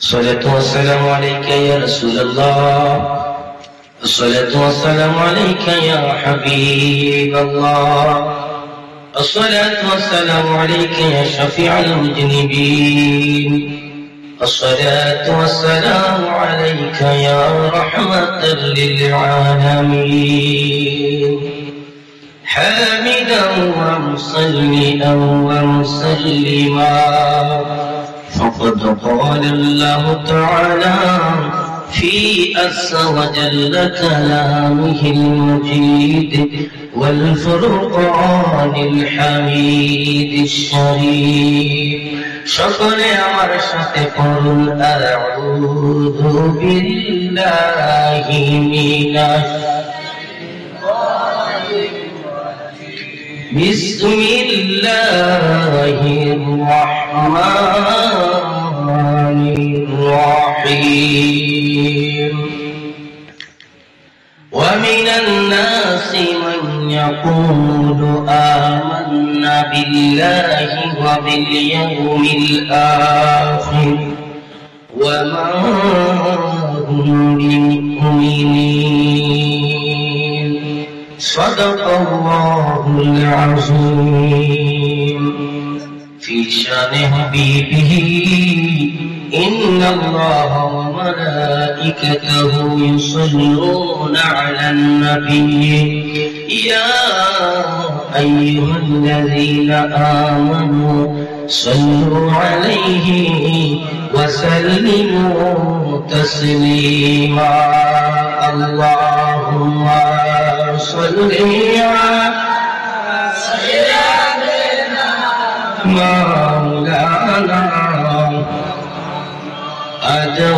الصلاة والسلام عليك يا رسول الله. الصلاة والسلام عليك يا حبيب الله. الصلاة والسلام عليك يا شفيع المذنبين. الصلاة والسلام عليك يا رحمة للعالمين. حامدا ومصليا ومسلما فقد قال الله تعالى في عز وجل كلامه المجيد والفرقان الحميد الشريف. সকলে আমার সাথে পড়ুন আউযু বিল্লাহি মিনাশ বিসমিল্লাহির রাহমানির রাহিম। ومن الناس من يقول آمنا بالله وباليوم الآخر وما هم بمؤمنين. صدق الله العظيم. في شان حبيبه إن الله وملائكته يصلون على النبي يا أيها الذين آمنوا صلوا عليه وسلموا تسليما. اللهم صل على سيدنا مولانا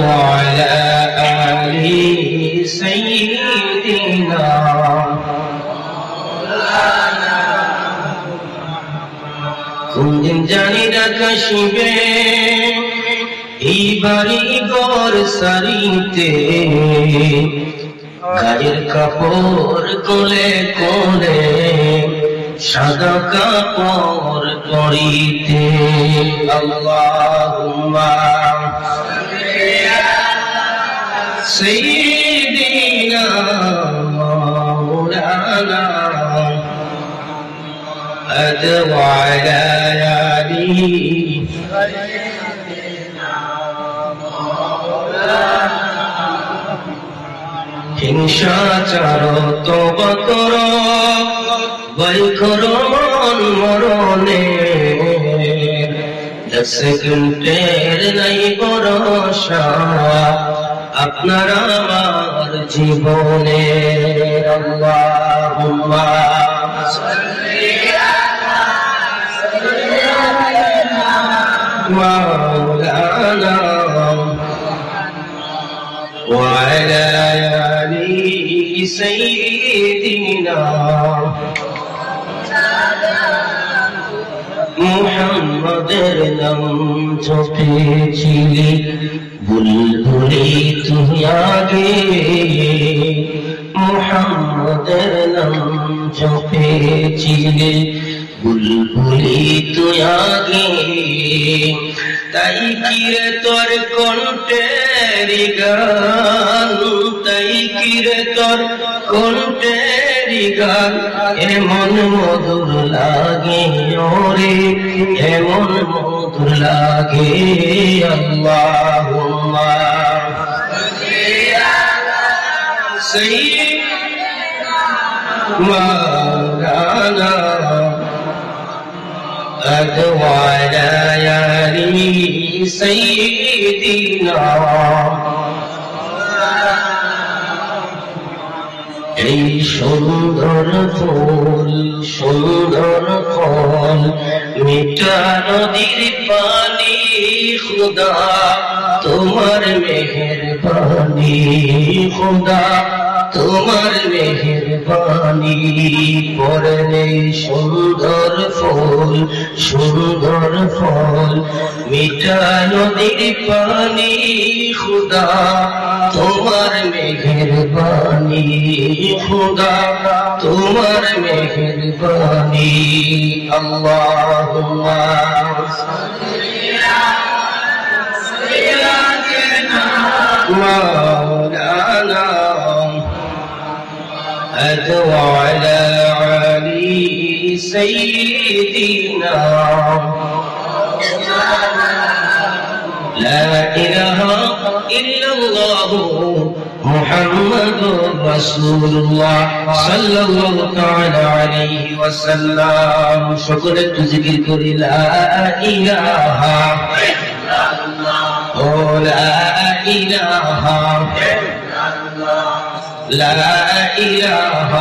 وعلى آل سيدنا কোনদিন জানি না কাশিবে এই বাড়ি ঘর সারিতে, গায়ের কাপড় কোলে কোলে সাদা কাপড় পরিতে। আল্লাহুম্মা سيدنا مولانا وعلى آله হিংসা চারো তওবা করো, ভয় করো মন মরণে, সেকেন্ডের নাই ভরসা আপনার আমার জীবনে। আল্লাহুম্মা সাল্লি আলা সাইয়্যিদিনা মাওলানা ওয়া আলা আলি সাইয়্যিদিনা মুহাম্মাদের নাম জপেছিলি বুলবুলি তুই আগে, মুহাম্মাদের নাম জপেছিলি বুলবুলি তুই আগে। তাই কিরে তোর কণ্ঠের গান, তাই কিরে তোর কণ্ঠের গান এমন মধুর লাগে ওরে, এমন মধুর লাগে। আল্লাহুম্মা সাইয়্যিদিনা মাওলানা وعلى آل سيدنا। এই সুন্দর ফুল সুন্দর ফল মিঠা নদীর পানি, খুদা তোমার মেহেরবানি, খুদা তোমার মেহেরবানি। পরনে সুন্দর ফুল সুন্দর ফল মিঠা নদীর পানি, খুদা তোমার মেহেরবানি, খুদা তোমার মেহেরবানি। আল্লাহুম্মা সাল্লি আলা সাইয়্যিদিনা مولانا وعلى علي سيدنا لا إله إلا الله محمد رسول الله صلى الله تعالى عليه وسلم شكر تذكر كل لا إله لا إله لا إله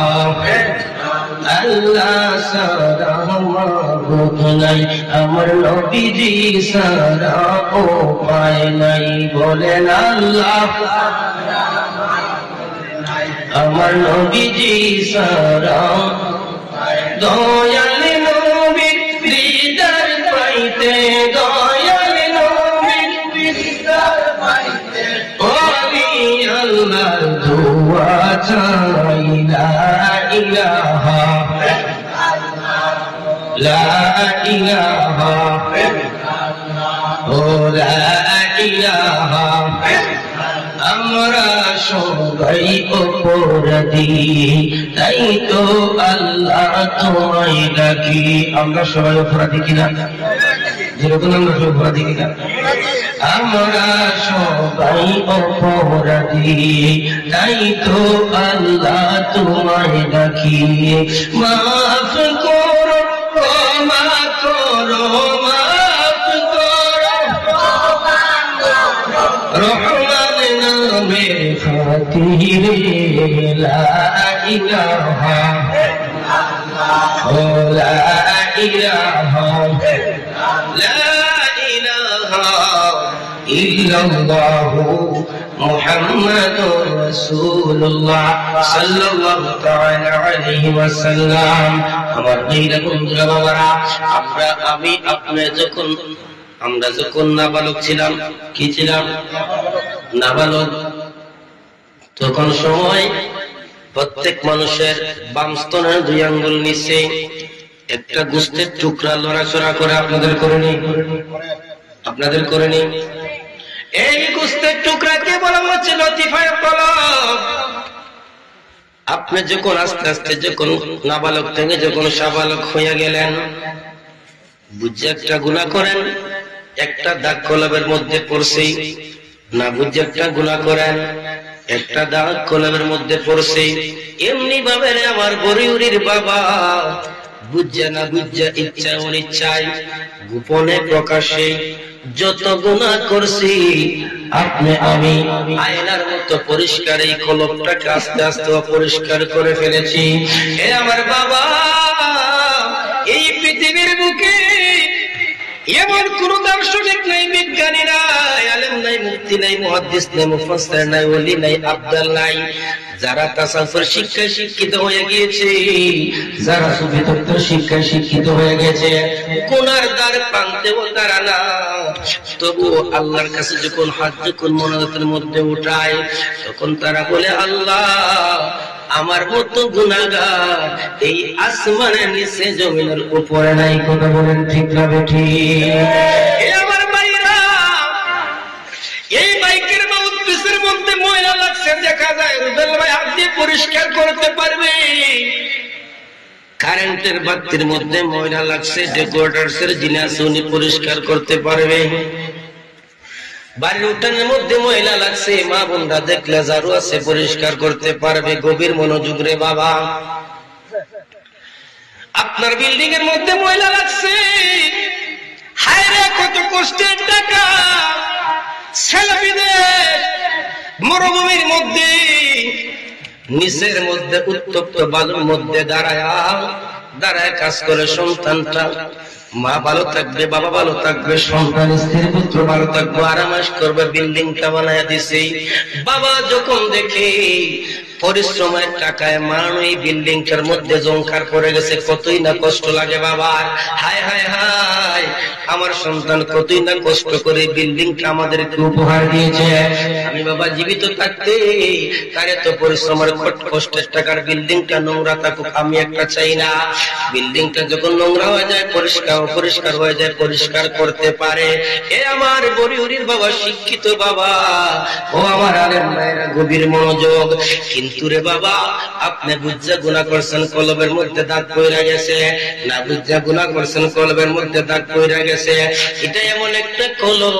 আল্লাহ সারা মাবুদ নাই আমার নবীজি সারা উপায় নাই বলেন আল্লাহ আমার নবীজি সারা দয়াল নবীর দিদার পাইতে দয়াল নবীর দিদার পাইতে ওলি আল্লাহর দোয়া চাই লা ইলাহা লা ইলাহা ও লা ইলাহা আমরা সবাই অপরাধী তাই তো আল্লাহ তোমায় ডাকি আমরা সবাই অপরাধী কিনা যেরকম আমরা সবাই অপরাধী কিনা আমরা সবাই অপরাধী তাই তো আল্লাহ তোমায় ডাকি মাফ করো ক্ষমা করো মাফ করো রহমান নামের খাতিরে লা ইলাহা লা ইলাহা লা ইলাহা ইল্লাল্লাহু মুহাম্মাদুর রাসূলুল্লাহ সাল্লাল্লাহু তাআলা আলাইহি ওয়াসাল্লাম আমার ভাইরা বন্ধুরা বাবারা আমরা যখন নাবালক ছিলাম কি ছিলাম নাবালক তখন সময় প্রত্যেক মানুষের বাম স্তনের 2 আঙ্গুল নিচে একটা গোশতের টুকরা লড়াচড়া করে আপনাদের করেনি এই গোশতের টুকরাকে বলা হচ্ছে লতিফায়ে কলব আপনি যখন আস্তে আস্তে যখন নাবালক থেকে যখন সাবালক হয়ে গেলেন বুঝে একটা গুনাহ করেন একটা দাগ কলবের মধ্যে পড়ছে না বুঝে একটা গুনাহ করেন একটা দাগ কলবের মধ্যে পড়ছে এমনি ভাবে আমার বরিউরির বাবা বুঝে না বুঝে ইচ্ছা অনিচ্ছায় গোপনে প্রকাশে যত গুনাহ করছি আপনি আমি আয়নার মতো পরিষ্কার এই কলবটাকে আস্তে আস্তে অপরিষ্কার করে ফেলেছি এ আমার বাবা এই পৃথিবীর বুকে এমন কোন দার্শনিক নাই বিজ্ঞানী নাই আলেম নাই মুফতি নাই মুহাদ্দিস নাই মুফাসসির নাই ওলি নাই আব্দুল নাই যারা তাসাউফের শিক্ষায় শিক্ষিত হয়ে গিয়েছে যারা সুফি তত্ত্ব শিক্ষায় শিক্ষিত হয়ে গেছে গুনার দ্বার প্রান্তেও তারা না তবু আল্লাহর কাছে যখন হাত যখন মোনাজাতের মধ্যে উঠায় তখন তারা বলে আল্লাহ আমার মতো গুনাহগার এই আসমানের নিচে জমিনের উপরে নাই কথা বলেন ঠিক না বেঠি এ আমার ভাইরা এই বাইকের মাউথপিসের মধ্যে ময়লা লাগছে দেখা যায় রুবেল ভাই হাত দিয়ে পরিষ্কার করতে পারবে কারেন্টের বাতির মধ্যে ময়লা লাগছে ডেকোরেটরসের জিনিস উনি পরিষ্কার করতে পারবে বাড়ির উঠানের মধ্যে ময়লা লাগছে মা বোনরা দেখলে ঝাড়ু আছে পরিষ্কার করতে পারবে গভীর মনোযোগ রে বাবা আপনার বিল্ডিং এর মধ্যে ময়লা লাগছে হায় রে কত কষ্টের টাকা ছেলে বিদেশ মরুভূমির মধ্যে নিচের মধ্যে উত্তপ্ত বালুর মধ্যে দাঁড়ায় কাজ করে সন্তানটা মা ভালো থাকবে বাবা ভালো থাকবে সন্তান স্ত্রী পুত্র ভালো থাকবে আরামাস করবে বিল্ডিংটা বানায় দিছে বাবা যখন দেখে পরিশ্রমের টাকায় মান এই বিল্ডিংটার মধ্যে জংকার পড়ে গেছে কতই না কষ্ট লাগে বাবার হায় হায় হায় আমার সন্তান কতই না কষ্ট করে বিল্ডিংটা আমাদেরকে উপহার দিয়েছে আমি বাবা জীবিত থাকতে তার এত পরিশ্রমের কষ্টের টাকার বিল্ডিংটা নোংরা থাকুক আমি একটা চাই না বিল্ডিংটা যখন নোংরা হয়ে যায় পরিষ্কার অপরিষ্কার হয়ে যায় পরিষ্কার করতে পারে। এ আমার বরিউরির বাবা, শিক্ষিত বাবা, ও আমার আলেম ভাইরা, গভীর মনোযোগ। কিন্তু রে বাবা, আপনি বুঝা গুনাহ করছেন, কলবের মধ্যে দাগ পড়ে গেছে, না বুঝা গুনাহ করছেন, কলবের মধ্যে দাগ পড়ে গেছে। এটা এমন একটা কলব,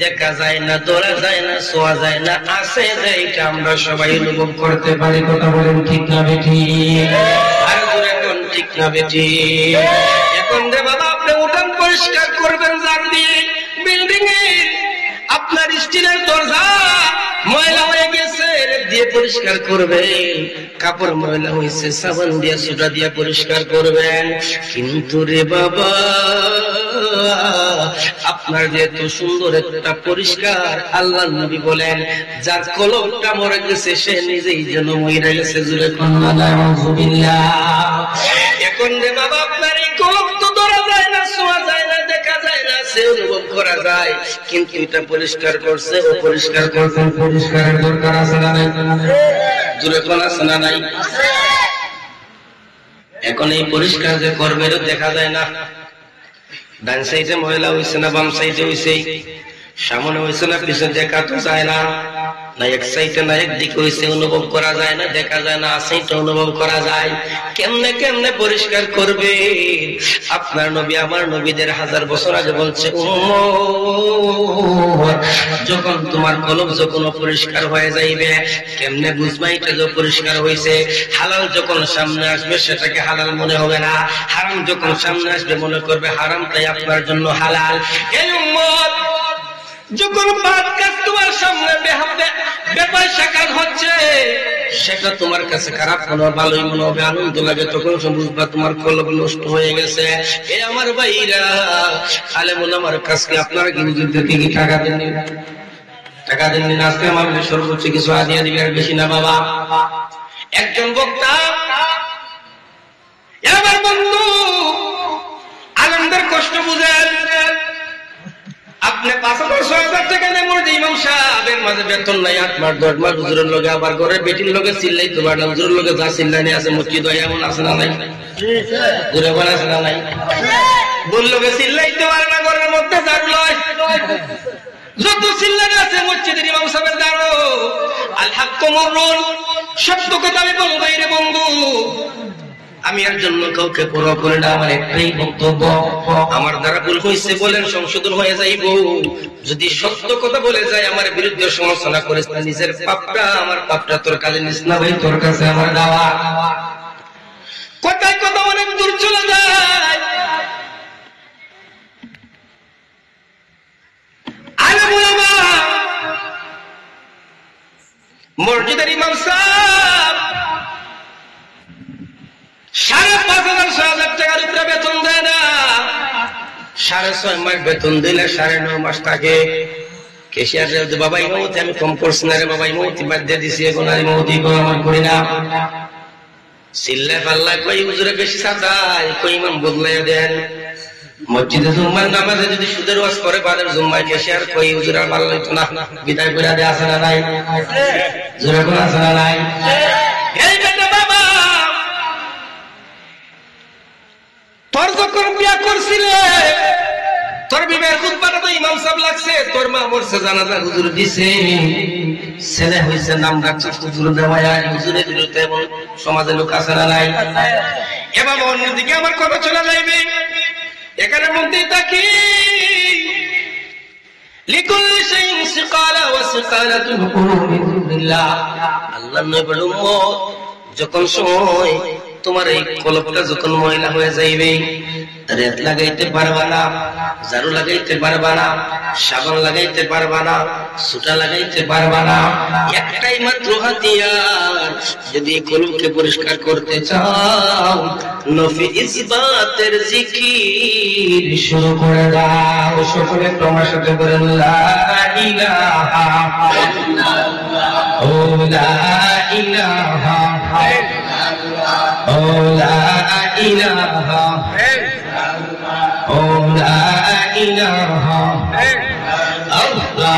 দেখা যায় না, ধরা যায় না, ছোঁয়া যায় না, আছে যে এটা আমরা সবাই অনুভব করতে পারি। কথা বলেন ঠিক না বেঠি? আর জোরে কোন ঠিক না বেঠি? এখন রে বাবা, আপনি উঠান পরিষ্কার করবেন জান দিয়ে, বিল্ডিং এর আপনার স্টিলের দরজা ময়লা হয়ে গেছে, দিয়ে পরিষ্কার করবেন। কাপড় ময়লা হয়েছে, সাবান দিয়ে সোডা দিয়ে পরিষ্কার করবেন। কিন্তু রে বাবা, আপনার যেহেতু সুন্দর একটা পরিষ্কার, আল্লাহ নবী বলেন যার কলবটা মরে গেছে সে নিজেই যেন মরে গেছে। জুড়ে এখন রে বাবা, আপনার এই কলব তো ধরা যায় না, ছোঁয়া যায় না, দেখা যায় না, সে অনুভব করা যায়, কিন্তু এটা পরিষ্কার করছে, ও পরিষ্কার করছেন, পরিষ্কারের দরকার আছে না নাই? জুড়ে কোন আছে না নাই? এখন এই পরিষ্কার যে করবে এটা দেখা যায় না। ডান সাইডে ময়লা হয়েছে না বাম সাইডে হয়েছে, সামনে হয়েছে না পিছনে, দেখা তো যায় না, না এক সাইডে না একদিকে হয়েছে, অনুভব করা যায় না, দেখা যায় না, সেইটা অনুভব করা যায়। কেমনে কেমনে পরিষ্কার করবে? আপনার নবী আমার নবীদের 1000 বছর আগে বলছে, উম্মত, যখন তোমার কলব যখন অপরিষ্কার হয়ে যাইবে, কেমনে বুঝবা এটা যে পরিষ্কার হয়েছে? হালাল যখন সামনে আসবে সেটাকে হালাল মনে হবে না, হারাম যখন সামনে আসবে মনে করবে হারামটাই আপনার জন্য হালাল। এই উম্মত, যখন পাপ কাজ তোমার সামনে বেপয়সা কাজ হচ্ছে, সেটা তোমার কাছে খারাপ মনে হবে, ভালোই মনে হবে, আনন্দ লাগে, তখন বুঝবা তোমার কলব নষ্ট হয়ে গেছে। এ আমার ভাইরা, আলেম ওলামার কাছে আপনারা কিন্তু কি টাকা দেননি? টাকা দেননি না? আজকে আমার সর্বোচ্চ কিছু হাদিয়া দিবে, আর বেশি না বাবা। একজন বক্তা, এবার বন্ধু আলেমদের কষ্ট বুঝেন। আপনি 5,000-6,000 টাকা নেই, মনে ইমাম সাহেবের মাঝে বেতন নাই, 8 মাস 10 মাস হুজুরের লগে, আবার ঘরের বেটির লগে চিল্লাই তো পারে না, হুজুরের লগে যা চিল্লানি আছে মসজিদ হয়, এমন আছে না নাই? ঘুরে বলে আছে না নাই? বোন লগে চিল্লাইতে পারে না, ঘরের মধ্যে জাগ লয়, যত চিল্লানি আছে মসজিদের ইমাম সাহেবের দাঁড়ো। আল হক মরুন, সত্য কথা আমি বলবো রে বন্ধু। আমি এর জন্য কাউকে পরোয়া করি না, আমার একটাই বক্তব্য, আমার দ্বারা ভুল হয়েছে বলেন, সংশোধন হয়ে যাইব। যদি সত্য কথা বলে যায়, আমার বিরুদ্ধে সমালোচনা করিস না, নিজের পাপটা, আমার পাপটা তোর কাছে নিস না ভাই, তোর কাছে আমার দেওয়া। কথায় কথা অনেক দূর চলে যায়। আলেম ওলামা, মসজিদের ইমাম সাহেব 5,500-6,000 টাকার উপরে বেতন দেয় না, 6.5 মাস বেতন দিলে 9.5 মাস থাকে। কেশিয়ার বাবা ইমামতি আমি কম করছি না রে বাবা, ইমামতি বাদ দিয়ে দিছি, এখন আর ইমামতি আমার করি না। চিল্লায় পাল্লায় কই হুজুরে বেশি সাজায়, কই ইমাম বদলাই দেন। মসজিদে জুম্মার নামাজে যদি সুদের ওয়াজ করে, বাদের জুম্মায় কেশিয়ার কই হুজুর আর ভালো লাগতো না, বিদায় করে দেয়, আছে না নাই? জোরে কোন আছে না নাই? এই বেটা বাবা, তোর যখন বিয়া করছিলে, তোর বিবাহের খুতবাটা তো ইমাম সাহেব লাগছে, তোর মা মরছে, জানাজা হুজুর দিছে, ছেলে হয়েছে, নাম রাখছে হুজুর দেওয়া, হুজুরের বিরুদ্ধে এমন সমাজের লোক আছে না নাই? এবার অন্যদিকে আমার কথা চলে যাইবে, এখানের মধ্যেই থাকি। লিকুল্লি শাইইন সিকালা ওয়া সিকালাতুল কুলুবি বিল্লাহ। আল্লাহর নবীর উম্মত, যখন সময় তোমার এই কলবটা যখন ময়লা হয়ে যাইবে, রেত লাগাইতে পারবা না, ঝাড়ু লাগাইতে পারবা না, সাবান লাগাইতে পারবা না, সুটা লাগাইতে পারবা না, একটাই মাত্র হাতিয়ার। যদি কলবকে পরিষ্কার করতে চাও, নফি ইসবাতের জিকির শুরু করে দাও। সকলে তোমার সাথে বলেন লা ইলাহা ইল্লাল্লাহ, ও লা ইলাহা ইল্লাল্লাহ, ও লা ইলাহা ইল্লাল্লাহ, ও লা ইলাহা ইল্লাল্লাহ।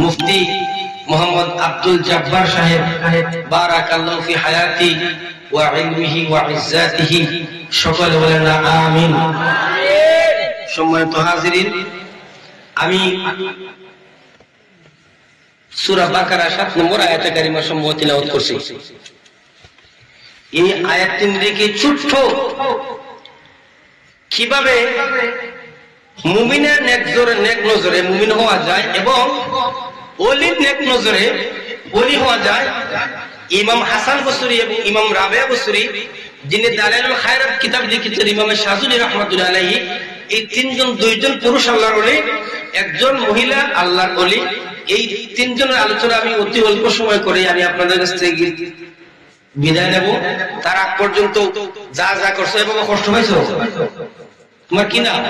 মুফতি মোহাম্মদ আব্দুল জব্বার সাহেব, বারাকাল্লাহু ফি হায়াতি ওয়া ইলমিহি ওয়া ইজ্জাতিহি, সকলে বলেন আমিন। সম্মানিত হাজিরিন, আমি সূরা বাকারা 7 নম্বর আয়াতে কারিমা সমূহ তিলাওয়াত করছি। এই আয়াতটি দেখে ছোট্ট কিভাবে মুমিনের নেক নজরে মুমিন হওয়া যায় এবং ওলির নেক নজরে ওলি হওয়া যায়। ইমাম হাসান বসরি এবং ইমাম রাবিয়া বসরি, যিনি দালাইলুল খায়রাত কিতাব লিখেছেন, ইমাম শাযুলি রাহমাতুল্লাহি আলাইহি, এই দুইজন পুরুষ আল্লাহর ওলি, একজন মহিলা আল্লাহর ওলি। এই তিনজনের আলোচনা আমি অতি অল্প সময় করে আমি আপনাদের কাছ থেকে বিদায় নেব। তার আগ পর্যন্ত যা যা করছো এবং কষ্ট হয়েছে। তোমার কি নাম?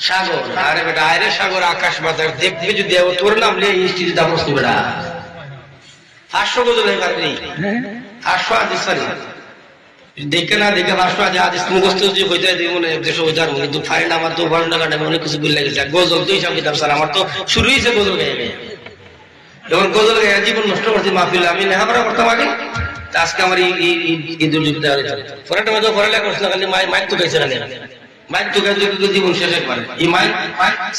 সাগর। আরে বেটা, আরে সাগর, আকাশ বাতাস দেখবে যদি তোর নাম লিয়ে ইনস্টিটিউট দাম বসতে বেটা 500 গজল হয়ে পারবি, 500 হাদিস পারি দেখে না দেখে 500 হাদিস মুখস্থ যদি হইতে মনে দেশ ওজার মনে কিন্তু ফাইন আমার তো ভালো লাগা নেই, অনেক কিছু ভুল লাগেছে। গজল তো হিসাব কিতাব স্যার, আমার তো শুরু হয়েছে গজল গায়ে গায়ে। যখন গজল গায়ে জীবন নষ্ট করছি মাহফিল, আমি লেখাপড়া করতাম আগে। আজকে আমার এই দুর্যোগ পড়াটা মধ্যে পড়ালেখা করছে না, খালি মাইক তো গাইছে না, মাইক তো গাইছে জীবন শেষ একবারে। এই মাইক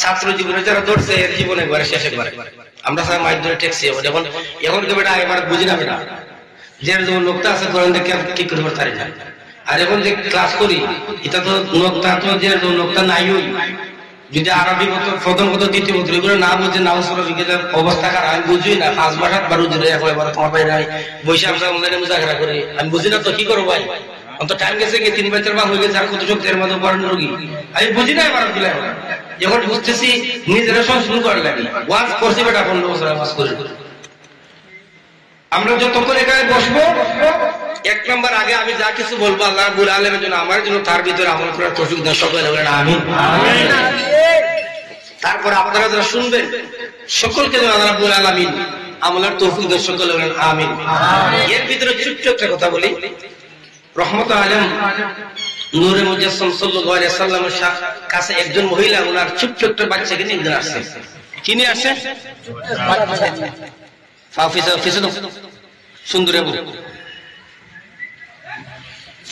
ছাত্র জীবনে যারা ধরছে এর জীবন একবারে শেষ একবারে। আমরা সবাই মাইক ধরে টেকছি। এখন তো বেটা এবার বুঝি না বেটা, যে যেমন লোকটা আছে করেন দেখে কি করবে তারি না। আর এখন যে ক্লাস করি এটা তো লোকটা তো যে লোকটা নাই, যদি আরবি মতো প্রথম কত দ্বিতীয় মতো এগুলো না বুঝে নাও অবস্থা খারাপ, আমি বুঝি না। 5 মাস 8 বার বুঝি এবার তোমার বাইরে বসে আমরা অনলাইনে মুজাহারা করি, আমি বুঝি না তো কি করবো ভাই। অন্ত টাইম গেছে কি 3-4 মাস হয়ে গেছে, আর কত শক্তির মধ্যে পড়ানো রোগী আমি বুঝি না। এবার দিলে যখন বুঝতেছি নিজেরা সংশোধন করার লাগে। ওয়াজ করছি বেটা 15 বছর ওয়াজ করে। আমরা যতক্ষণ এখানে বসবো, 1 নম্বর আগে আমি যা কিছু বলবো আল্লাহ রাব্বুল আলামিনের জন্য, আমার জন্য, তার ভিতরে আমল করার তৌফিক দান সকলে বলেন আমিন। তারপর আপনারা যারা শুনবেন সকলকে যেন আল্লাহ রাব্বুল আলামিন আমলের তৌফিক দান সকলে বলেন আমিন। এর ভিতরে ছোট্ট একটা কথা বলি। রহমতুল আলম নূরে মুজাসসাম সাল্লাল্লাহু আলাইহি ওয়াসাল্লামের কাছে একজন মহিলা ওনার ছোট্ট একটা বাচ্চাকে নিয়ে একদিন আসছে। কি নিয়ে আসছে? সুন্দর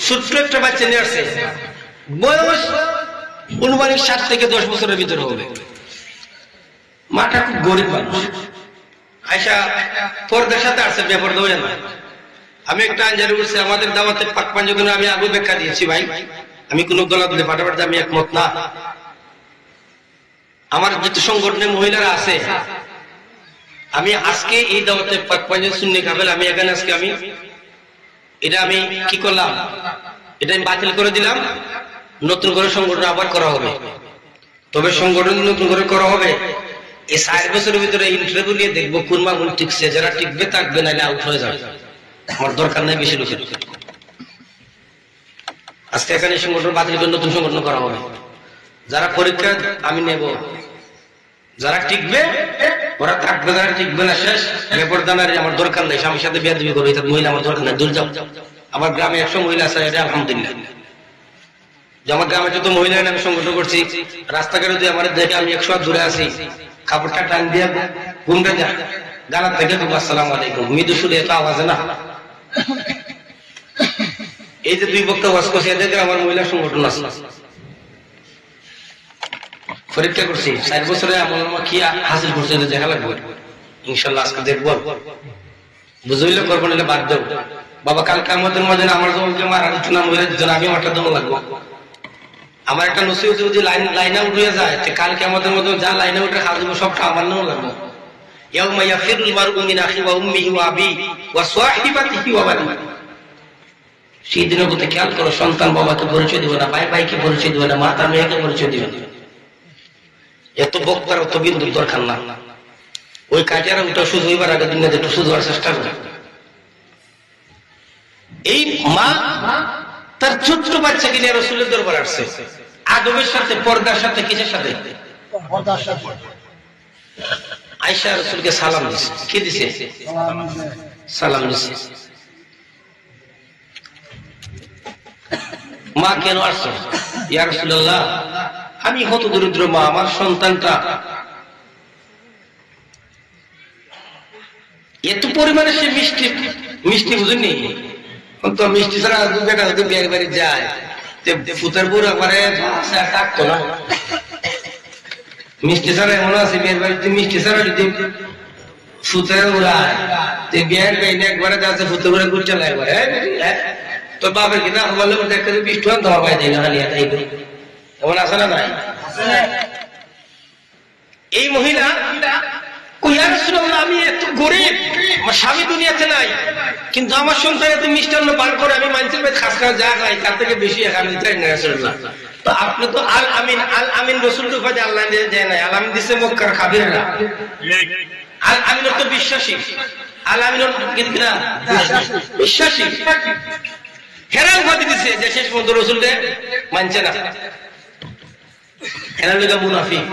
ছোট্ট একটা বাচ্চা নিয়ে আসছে। বয়স অনুমানিক 7 থেকে 10 বছরের ভিতরে হবে। মাটা খুব গরিব মানুষ। আয়সা পর্দার সাথে আসছে, বেপর্দা হয়ে না। আমি একটা আঞ্জারে বলছি, আমাদের দাওয়াতে পাক পাঞ্জনে আমি আগে ব্যাখ্যা দিয়েছি ভাই, আমি কোন দলাদলি ফাটাফাটি আমি একমত না। আমার যেহেতু সংগঠনের মহিলারা আছে, আমি আজকে এই দাওয়াতে পাক পাঞ্জন সুন্নি কাফেলা আমি এখানে আজকে আমি এটা আমি কি করলাম, এটা আমি বাতিল করে দিলাম। নতুন করে সংগঠন আবার করা হবে। তবে সংগঠন নতুন করে করা হবে, এই 4 বছরের ভিতরে ইন্টারভিউ নিয়ে দেখবো কোন মাগুন টিকছে, যারা টিকবে থাকবে, নাহলে আউট হয়ে যাবে। আমার দরকার নেই বেশি লোকের। আজকে এখানে সংগঠন বাতিল করে নতুন সংগঠন করা হবে। যারা পরীক্ষা আমি নেব, যারা টিকবে ওরা থাকবে, যারা টিকবে না শেষ। বেপরদানার আমার দরকার নেই, স্বামীর সাথে বেয়াদবি করবে, এটা মহিলা আমার দরকার নেই, দূর যাও। আমার গ্রামে 100 মহিলা আছে, এটা আলহামদুলিল্লাহ। যে আমার গ্রামে যত মহিলা আমি সংগঠন করছি, রাস্তাঘাটে যদি আমার দেখে আমি 100 হাত দূরে আছি, কাপড়টা টান দিয়ে ঘুমটা যা গালার থেকে আসসালামু আলাইকুম, মৃদু সুরে এত আওয়াজে না। এই যে 2 বক্তা ওয়াজ করছি, এদের আমার মহিলা সংগঠন আছে। পরীক্ষা করছি 4 বছরে আমার কি হাসিল করছে দেখা লাগবে ইনশাল্লাহ। আজকে দেখবো, বুঝইলে করবো, নিলে বাদ দেব। বাবা কালকে আমাদের মাঝে আমার জমকে মারা দিচ্ছ না, মহিলা দিচ্ছ না, আমি মারটা দম লাগবো। আমার একটা নসিহত যদি লাইনে উঠে যায়, কালকে আমাদের মধ্যে যা লাইনে উঠে হাত দেবো সবটা আমার নাম লাগবো। সেই দিনের প্রতি খেয়াল করো, সন্তান বাবাকে পরিচয় দিবে না, ভাই ভাইকে পরিচয় দিবে না, মাতা মেয়েকে পরিচয় দিবে না। এত বক্তার অত বিন্দুর দরকার না। ওই কাজের ওটা শুধু হইবার আগে দুনিয়াতে একটু শুধু হওয়ার চেষ্টা করে। এই মা তার ছোট্ট বাচ্চাকে নিয়ে রাসূলের দরবারে আসছে, আদবের সাথে, পর্দার সাথে, কিসের সাথে? আয়েশা রাসূলকে সালাম দিছে। কি দিছে? সালাম দিছে। মা কেন আসছে? ইয়া রাসূলুল্লাহ, আমি হত দরিদ্র মা, আমার সন্তানটা এত পরিমাণে সে মিষ্টি মিষ্টি বুঝেনি তো মিষ্টি ছাড়া বেটা হয়তো বিয়ের বাড়ি যায় ফুতের বুড়ো করে থাকতো না মিষ্টি ছাড়া এমন আছে বিয়ের বাড়িতে মিষ্টি ছাড়া যদি ফুতের উড়ায় বিয়ের বাড়ি একবারে যাচ্ছে ফুতের উড়ে ঘুরতে একবারে তোর বাপের কিনা বললে একটা মিষ্টি ধরা পাই দেয় না হালিয়া তাই এমন আছে না নাই এই মহিলা আমি এত গরিব আমার স্বামী দুনিয়াতে নাই কিন্তু আমার সন্তান এত মিষ্টান্ন বার করে আমি মানুষের খাস খাস যা খাই তার থেকে বেশি আমি চাই না রাসূলুল্লাহ তো আপনি তো আল আমিন রসুল তো কাজে আল্লাহ দেয় নাই আল আমিন দিচ্ছে মক্কার খাবিররা আল আমিন তো বিশ্বাসী আল আমিন কিনা বিশ্বাসী হেরান ফাঁকি দিচ্ছে যে শেষ পর্যন্ত রসুলকে মানছে না হেরান লোক মুনাফিক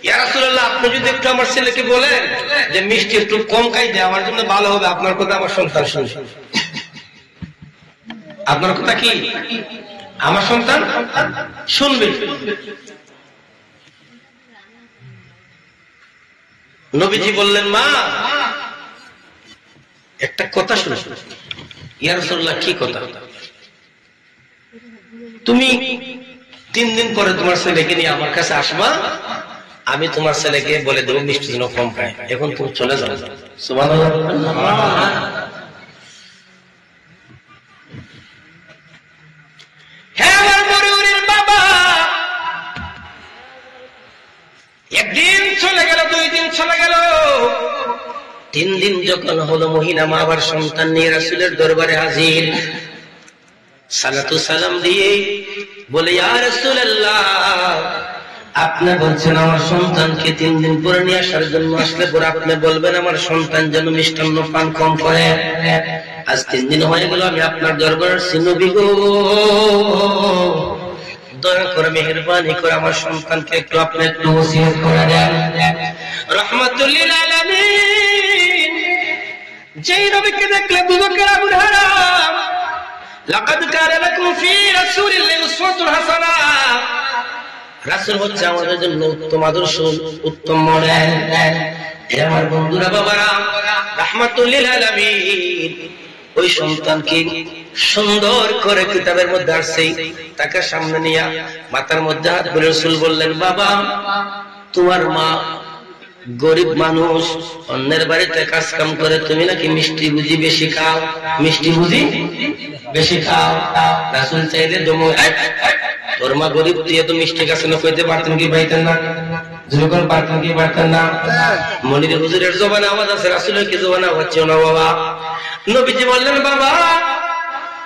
ইয়া রাসূলুল্লাহ আপনি যদি একটু আমার ছেলেকে বলেন যে মিষ্টি একটু কম খাই দে আমার জন্য ভালো হবে আপনার কথা আমার সন্তান শুনবে আপনার কথা কি আমার সন্তান শুনবে নবীজি বললেন মা একটা কথা শুনো ইয়া রাসূলুল্লাহ কি কথা তুমি 3 দিন পরে তোমার ছেলেকে নিয়ে আমার কাছে আসবা আমি তোমার ছেলেকে বলে দেবো মিষ্টি যেন কম খায় এখন তুমি চলে যাও সুবহানাল্লাহ বাবা একদিন চলে গেল 2 দিন চলে গেল 3 দিন যখন হলো মহিলা মা আবার সন্তান নিয়ে রাসূলের দরবারে হাজির সালাতু সালাম দিয়ে বলে ইয়া রাসূলুল্লাহ আপনি বলছেন আমার সন্তানকে 3 দিন পরে নিয়ে আসার জন্য আসলে পরে আপনি বলবেন আমার সন্তান যেন মিষ্টান্ন পান কম করে আজ 3 দিন হয়ে গেল আমি আপনার দরবারে নবী গো দয়া করে মেহেরবানি করে আমার সন্তানকে একটু আপনি একটু ওসিয়ত করে দেন রাহমাতুল লিল আলামিন যেই নবীকে দেখলে বুবকর আবু হারাম লাকাদ কানা লাকুম ফি রাসূলিল্লাহি উসওয়াতুন হাসানাহ রাসূল হচ্ছে আমাদের জন্য উত্তম আদর্শ উত্তম মডেল আমার বন্ধুরা বাবারা রাহমাতুল লিল আলামিন ওই সন্তানকে সুন্দর করে কিতাবের মধ্যে আসছে তাকে সামনে নিয়ে মাথার মধ্যে হাত বলে রাসূল বললেন বাবা তোমার মা গরিব মানুষ অন্যের বাড়িতে কাজ কাম করে তুমি নাকি মিষ্টি বুঝি বেশি খাও মিষ্টি বুঝি বেশি খাও রাসূল চাইলে দমো তোর মা গরিব তুই এত মিষ্টি কাছে না কইতে পারতেন কি পাইতেন না যখন পারতেন কি পারতেন না মনির হুজুরের জবানে আওয়াজ আছে রাসূলের কি জবানে হচ্ছে না বাবা নবীজি বললেন বাবা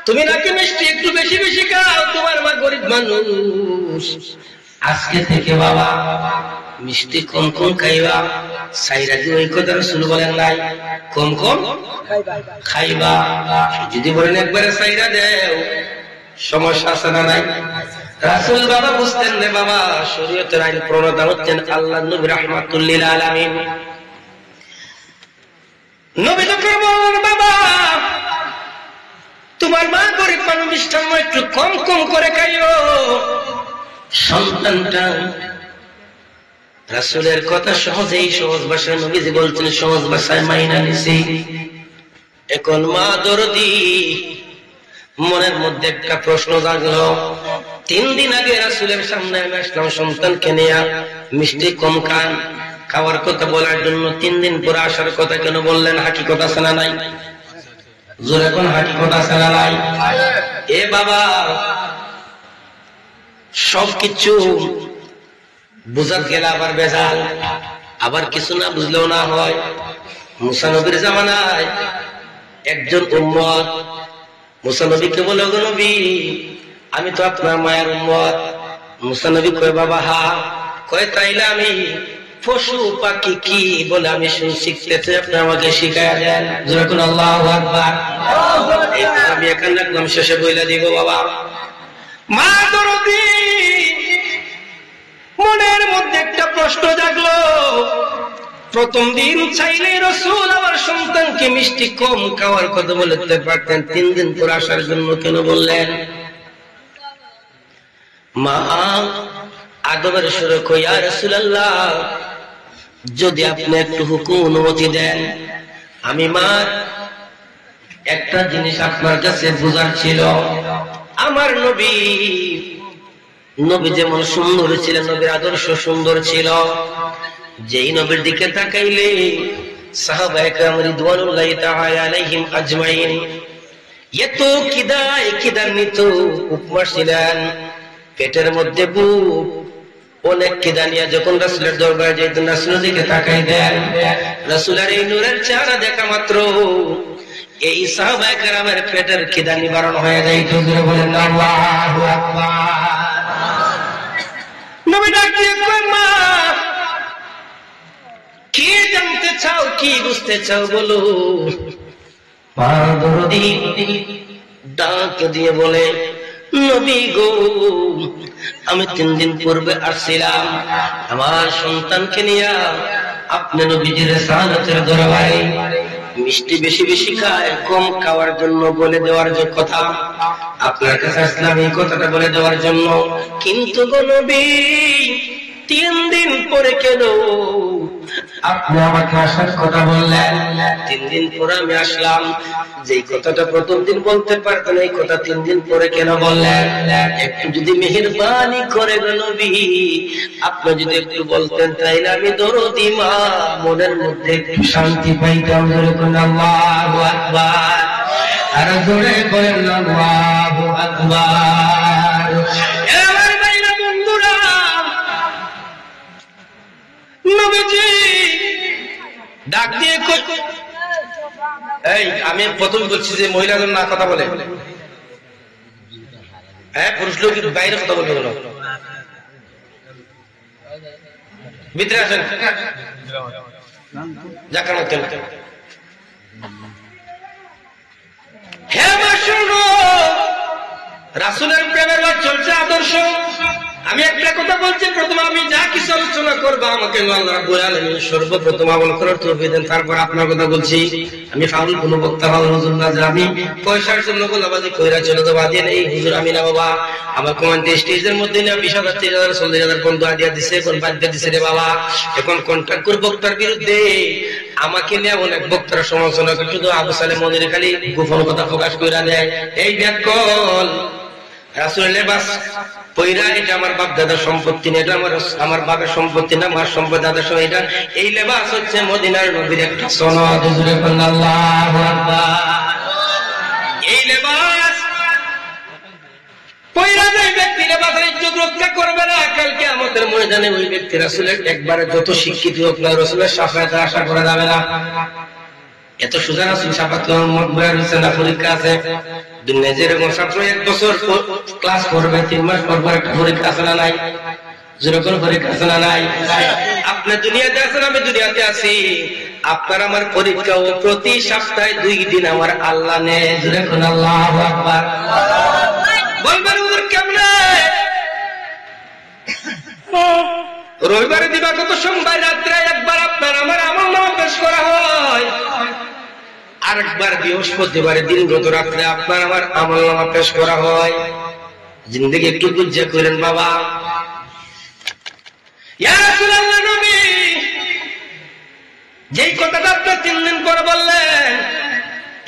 তুমি নাকি মিষ্টি একটু বেশি বেশি খাও তোমার মা গরিব মানুষ আজকে থেকে বাবা মিষ্টি কম কম খাইবা সাইরা দিয়ে ওই কথা রাসূল বলেন নাই কম কম খাইবা যদি বলেন একবারে সাইরা দেও সমস্যা আছে না নাই রাসূল বাবা বুঝতেন রে বাবা শরীয়তের আইন প্রণেতা হচ্ছেন আল্লাহর নবী রাহমাতুল লিল আলামিন নবী তো বলেন বাবা তোমার মা গরিব মানুষ মিষ্টান্ন একটু কম কম করে খাইও সন্তানটা রাসূলের কথা সহজেই সহজ ভাষায় নবীজি বলছেন সহজ ভাষায় মাইনা নিছি এখন মা দরদি মনের মধ্যে একটা প্রশ্ন জাগলো 3 দিন আগে রাসূলের সামনে আমি আসলাম সন্তানকে নিয়ে মিষ্টি কম খান খাওয়ার কথা বলার জন্য 3 দিন পরে আসার কথা কেন বললেন হাকিকত আছে না নাই জোরে কোন হাকিকত আছে না নাই এ বাবা সবকিছু বুঝাত গেলে আবার বেজাল আবার কিছু না বুঝলেও না হয় মুসা নবীর জামানায় একজন উম্মত মুসা নবীকে বলে গো নবী আমি তো আপনার মায়ের উম্মত মুসা নবী কয় বাবা হা কয় তাইলে আমি পশু পাখি কি বলে আমি শিখতে চাই আপনি আমাকে শিখায় দেন যখন আল্লাহু আকবার আমি এখানে একদম শেষে বইলা দিব বাবা মা দরদি মনের মধ্যে একটা প্রশ্ন জাগলো প্রথম দিন চাইলে রাসূল আমার সন্তানকে মিষ্টি কম খাওয়ার কথা বলতে পারতেন 3 দিন পর আসার জন্য কেন বললেন মা আদবের সুরে কই ইয়া রাসূলুল্লাহ যদি আপনি একটু হুকুম অনুমতি দেন, আমি মা একটা জিনিস আপনার কাছে বুঝার ছিল। আমার নবী যেমন সুন্দর ছিলেন, নবীর আদর্শ সুন্দর ছিল, যেই নবীর দিকে তাকাইলে সাহাবায়ে কেরাম রিদওয়ানুল্লাহি তাআলা আলাইহিম আজমাইন এত কিদান্বিত উপমা ছিলেন, পেটের মধ্যে বুক অনেক কিদানিয়া যখন রাসূলের দরবারে যেতেন, রাসূলের দিকে তাকাইতেন, রাসূলের এই নূরের চেহারা দেখা মাত্র এই সাহাবায়ে কেরামের পেটের খিদা নিবারণ হয়ে যাইত। বলেন আল্লাহু আকবার। নবী ডাক দিয়ে কয়, মা কি জানতে চাও, কি বুঝতে চাও বলো। মা দরদি ডাক দিয়ে বলে, নবী গো, আমি 3 দিন পূর্বে আসছিলাম আমার সন্তানকে নিয়ে আপনি নবীজির সালাতের দরবারে। মিষ্টি বেশি বেশি খায়, কম খাওয়ার জন্য বলে দেওয়ার যে কথা, আপনার কাছে আসলাম এই কথাটা বলে দেওয়ার জন্য। কিন্তু গো নবী, 3 দিন পরে কেন আপনি আমাকে আসার কথা বললেন? 3 দিন পরে আমি আসলাম, যে কথাটা প্রথম দিন বলতে পারতেন এই কথা 3 দিন পরে কেন বললেন? একটু যদি মেহেরবানি করে গো নবী, আপনি যদি একটু বলতেন, তাইলে আমি দরদি মা মনের মধ্যে একটু শান্তি পাইতাম। আল্লাহু আকবার, আর জোরে বলেন আল্লাহু আকবার। আমার ভাইরা বন্ধুরা, নবীজি ডাক দিয়ে এই আমি প্রথম বলছি যে মহিলাদের না কথা বলে, হ্যাঁ পুরুষ লোক বাইরে কথা বলতে বলো, ভিতরে আসেন যাকার মধ্যে। হ্যাঁ মা শুনো, রাসূলের প্রেমের চলছে আদর্শ। আমি একটা কথা বলছি, প্রথম আমি যা কিছু আলোচনা করবো আমাকে আল্লাহ রাব্বুল আলামিন সর্বপ্রথম আমল করার তৌফিক দেন, তারপর আপনার কথা বলছি। আমি ফাউল কোন বক্তা ফাউল হুজুর না যে আমি পয়সার জন্য গোলাবাজি কইরা চলে তো বাদে নেই। হুজুর আমি না বাবা, আমার কমান্ডে স্টেজের মধ্যে না 20,000 30,000 40,000 কোন দোয়া দিয়া দিছে, কোন বাদ দিয়া দিছে রে বাবা। এখন কন্ট্রাক্ট করে বক্তার বিরুদ্ধে আমাকে নিয়ে অনেক বক্তারা সমালোচনা করে, শুধু আবু সালেম মনির খালি গোপন কথা প্রকাশ কইরা দেয়। এই দেখল রাসূলের লেবাস পয়রা, এটা আমার বাপ দাদার সম্পত্তি না, এটা আমার বাবার সম্পত্তি না, মার সম্পত্তি, দাদার সম্পত্তি। এটা এই লেবাস হচ্ছে মদিনার নবীর একটা সনদ। আল্লাহু আকবার। এই লেবাস পয়রা যে ব্যক্তি লেবাসের ইজ্জত রক্ষা করবে না, কাল কিয়ামতের ময়দানে ওই ব্যক্তি রাসূলের একবারে যত শিক্ষিত হোক না, রাসূলের শাফায়াতের আশা করা যাবে না। এত সোজা রাসূল শাফায়াত হচ্ছে না, পরীক্ষা আছে। দুনিয়ায় যেরকম ছাত্র 1 বছর ক্লাস করবে, 3 মাস পর পর একটা পরীক্ষা আছে না নাই? যেরকম পরীক্ষা আছে না নাই? আপনি দুনিয়াতে আছেন, আমি দুনিয়াতে আছি। আপনার আমার পরীক্ষা ও প্রতি সপ্তাহে 2 দিন আমার আল্লাহ নেয়। যেরকম আল্লাহু আকবার বলবেন, হুজুর কেমনে? রবিবারে দিবাগত সোমবার রাত্রে একবার আপনার আমার আমলনামা পেশ করা হয়, আরেকবার বৃহস্পতিবারে দিনগত রাত্রে আপনার আমার আমলনামা পেশ করা হয়। জিন্দেগি একটু বুঝে করেন বাবা। ইয়া রাসূলুল্লাহ, নবী যেই কথাটা আপনি 3 দিন পর বললেন,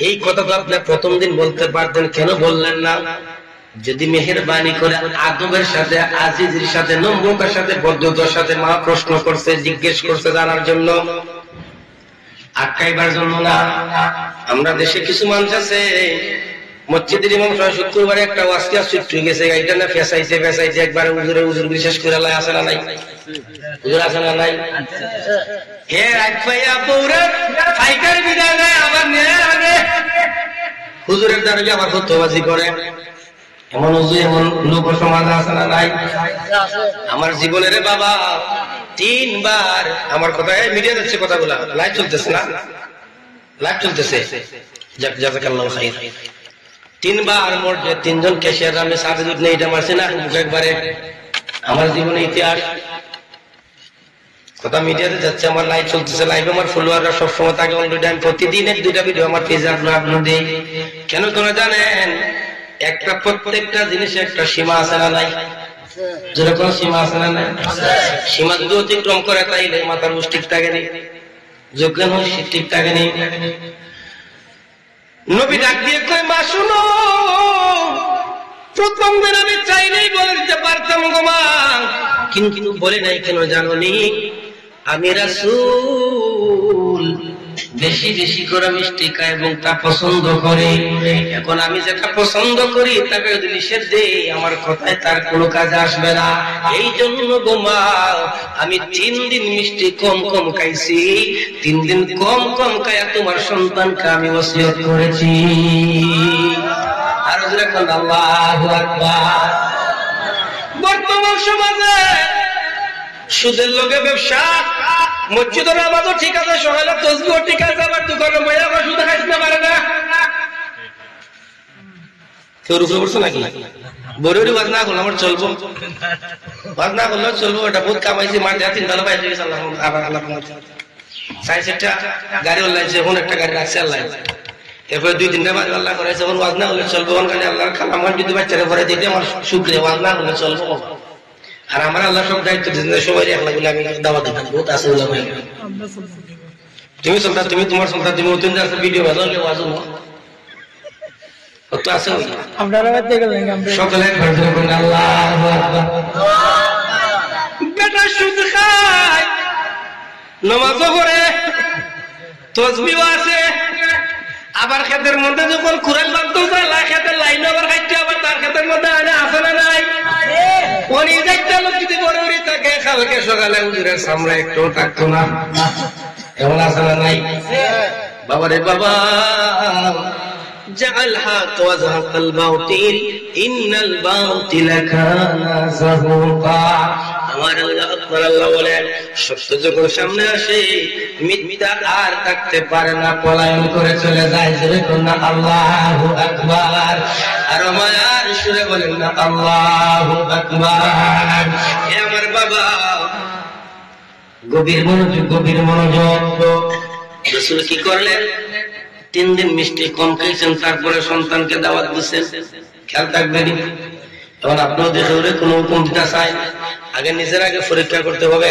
এই কথাটা আপনি প্রথম দিন বলতে পারতেন, কেন বললেন না? যদি মেহেরবানি করে আদবের সাথে, আজিজের সাথে, নম্রতার সাথে, ভদ্রতার সাথে মা প্রশ্ন করছে, জিজ্ঞেস করছে জানার জন্য, আটকাইবার জন্য না। আমরা দেশে কিছু মানুষ আছে, মসজিদের ইমাম সাহেব শুক্রবারে একটা ওয়াজকে ছুটি গেছে, এটা না ফেসাইছে একবার হুজুর বিশেষ করে লাই আসে না নাই? হুজুর আসে না নাই? হে রাত পাইয়া পৌরে পাইকার বিদায় নেয়, আবার নিয়ে আনে হুজুরের দ্বারা আবার ফতোয়াবাজি করে। এমন হুজুর, এমন লোক সমাজ আছে না নাই? আমার জীবনের বাবা 3 বার আমার কথা মিডিয়া যাচ্ছে, কথাগুলা লাইভ চলতেছে না? লাইভ চলতেছে। জাযাকাল্লাহু খাইর। 3 বার মোট যে 3 জন ক্যাশিয়ার আমি সাবিদুদ নেই এটা মারছে না একবারে। আমার জীবনে ইতিহাস কথা মিডিয়াতে যাচ্ছে, আমার লাইভ চলতেছে, লাইভে আমার ফলোয়াররা সবসময় থাকে। অলরেডি আমি প্রতিদিনের 2টা ভিডিও আমার পেজে আপলোড দিই। কেন তোমরা জানেন? প্রত্যেকটা জিনিসের একটা সীমা আছে না নাই? যেরকম সীমা আছে না? সীমা যদি অতিক্রম করে তাইলে মাথার মুষ ঠিক থাকে নেই, যোগ্য নয় ঠিক থাকে নেই। নবী ডাক দিয়ে কই, মা শুনো, প্রথম দিন আমি চাইলেই বলে দিতে পারতাম গো মা, কিন্তু বলে নাই কেন জানো নি? আমি রাসূল বেশি বেশি করে মিষ্টি খায় এবং তা পছন্দ করে। এখন আমি যেটা পছন্দ করি তাকে যদি নিষেধ দেই আমার কথায় তার কোনো কাজে আসবে না। এই জন্য গো মা আমি 3 দিন মিষ্টি কম কম খাইছি, 3 দিন কম কম খাইয়া তোমার সন্তানকে আমি ওসিয়ত করেছি। আর যখন আল্লাহু আকবার। বর্তমান সমাজে সুদের লোকে ব্যবসা, মসজিদের নামাজও ঠিক আছে, সকালে তসবিহও ঠিক আছে, আবার দোকানে বইয়া আবার সুদে খাইতে পারে না। কেউ রুখে পড়ছে নাকি? বড়ি ওয়াজ না করলে আমার চলবো, ওয়াজ না করলেও চলবো। ওটা বহুত কামাইছি, মাঠ দেওয়া 3 বেলা পাই দিয়েছে আল্লাহ। আবার আল্লাহ 6-7টা গাড়ি ওলাইছে, এখন একটা গাড়ি রাখছে আল্লাহ। এরপরে 2-3টা বাজ আল্লাহ করেছে, এখন ওয়াজ না হলে চলবো। খালি আল্লাহর খালাম যদি বাচ্চারা পরে দিতে আমার শুক্রিয়া, ওয়াজ না হলে চলবো। আর আমার আল্লাহ সব দায়িত্ব দিয়েছে, সবাই একলা বলে আমি দাওয়াত দিতাম। বহুত আছে তুমি সন্তান, তুমি তোমার সন্তান, তুমি অত্যন্ত আছে ভিডিও বানালে ওয়াজ কত আছে সকলে বেটা সুদ খায়, নামাজও পড়ে, তসবিহও আছে, আবার ক্ষেতের মধ্যে যখন কুরআন বাঁধতে যায় ক্ষেতের লাইন আবার খাইতে, আবার তার ক্ষেতের মধ্যে আসে না নাই? উনি যাইতে লোক যদি বড় উড়ি থাকে কালকে সকালে হুজুরের সামনে একটু থাকতো না, এমন আসে না নাই? বাবারে বাবা, জাআল হাক ওয়া যাহাকাল বাতিল ইন্নাল বাতিলা কানা যাহুকা। আমার আল্লাহ আকবার। আল্লাহ বলেন সত্য যখন সামনে আসে মিথ্যা আর থাকতে পারে না, পলায়ন করে চলে যায়। যেরকম না আল্লাহু আকবার। আর মায়ার সুরে বলেন না আল্লাহু আকবার। এ আমার বাবা, গভীর মনোযোগ, গভীর মনোযোগ। রাসূল কি করলেন? 3 দিন মিষ্টি কম খাইছেন, তারপরে সন্তানকে দাওয়াত দিচ্ছেন। খেয়াল থাকবেন। এখন আপনিও দেখে কোন হুকুম দিতে চাই, আগে নিজের আগে পরীক্ষা করতে হবে।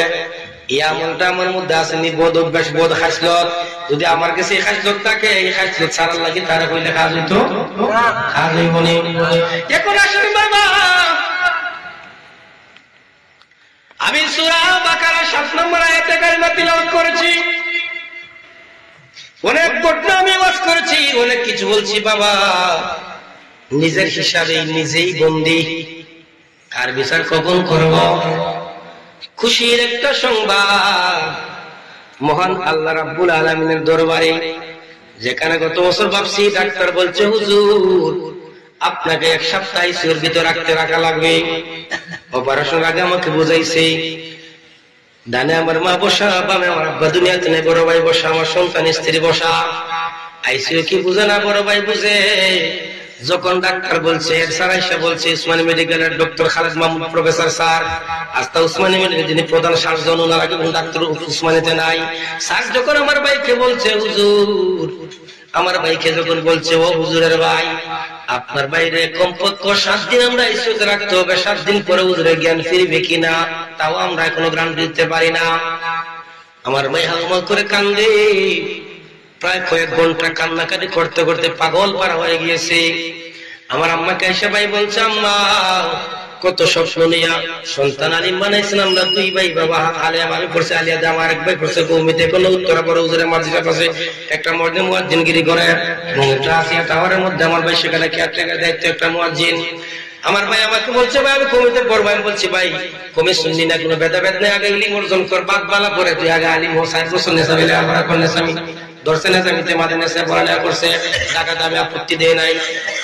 এই আমলটা আমার মধ্যে আছে নি? বোধ অভ্যাস, বোধ খাসলত। যদি আমার কাছে এই খাসলত থাকে, এই খাসলত ছাড়ার লাগি তারা কইলে কাজ হইতো, কাজ হইব না। এখন আসেন বাবা, আমি সূরা বাকারা 7 নম্বর আয়াতে কারিমা তিলাওয়াত করেছি। অনেক ঘটনা আমি ওয়াজ করেছি, অনেক কিছু বলছি বাবা। নিজের হিসাবে নিজেই বন্দী, আর বিচার কখন করব? খুশির একটা সংবাদ, মহান আল্লাহ রাব্বুল আলামিনের দরবারে, যেখানে গত বছর ভাবছি ডাক্তার বলছে হুজুর আপনাকে 1 সপ্তাহ আইসিইউর ভিতরে রাখা লাগবে। অপারেশন আগে আমাকে বুঝাইছে, ডানে আমার মা বসা, বামে আমার আব্বা দুনিয়াতে নেই, বড় ভাই বসা, আমার সন্তান স্ত্রী বসা। আইসিইউ কি বুঝে না? বড় ভাই বুঝে। যখন ডাক্তার বলছে, স্যার আইসা বলছে, উসমানী মেডিকেলের doctor Khaled Mahmud professor sir, আস্তা উসমানী মেডিকেল যিনি প্রধান সার্জন, ওনার আগে ডাক্তার উসমানীতে নাই। স্যার যখন আমার ভাইকে বলছে হুজুর, আমার ভাইকে যখন বলছে ও হুজুরের ভাই, আপনার বাইরে কমপক্ষে 7 দিন আমরা আইসিইউতে রাখতে হবে, 7 দিন পরে হুজুরের জ্ঞান ফিরবে কিনা তাও আমরা এখনো গ্যারান্টি দিতে পারি না। আমার ভাই হালমা করে কান্দে, প্রায় কয়েক ঘন্টা কান্নাকাটি করতে করতে পাগল পারা হয়ে গিয়েছে। আমার আম্মাকে এসে ভাই বলছে, আম্মা কত স্বপ্ন নিয়া সন্তান আলিম বানাইছেন, আমরা 2 ভাই বাবা। আলিয়া আমি পড়ছে, আলিয়া দে আমার 1 ভাই পড়ছে কৌমিতে, কোনো উত্তরা পরে হুজুরের মাদ্রাসা পাশে একটা মসজিদে মুয়াজ্জিনগিরি করে, এবং ট্রাসিয়া টাওয়ারের মধ্যে আমার ভাই সেখানে কেয়ারটেকার দায়িত্ব একটা মুয়াজ্জিন। আমার ভাই আমাকে বলছে ভাই আমি কমিতে পড়বো। আমি বলছি ভাই কমে শুনলি না, কোনো ভেদাভেদ নেই, আগে ইলিম অর্জন কর, বাদ বালা পরে তুই আগে আলিম হো। 60 বছর নেশা মিলে আমার এখন নেশামি ধরছে, নেশামিতে মাঝে নেশা পড়ালেখা করছে, টাকা দামে আপত্তি দেয় নাই।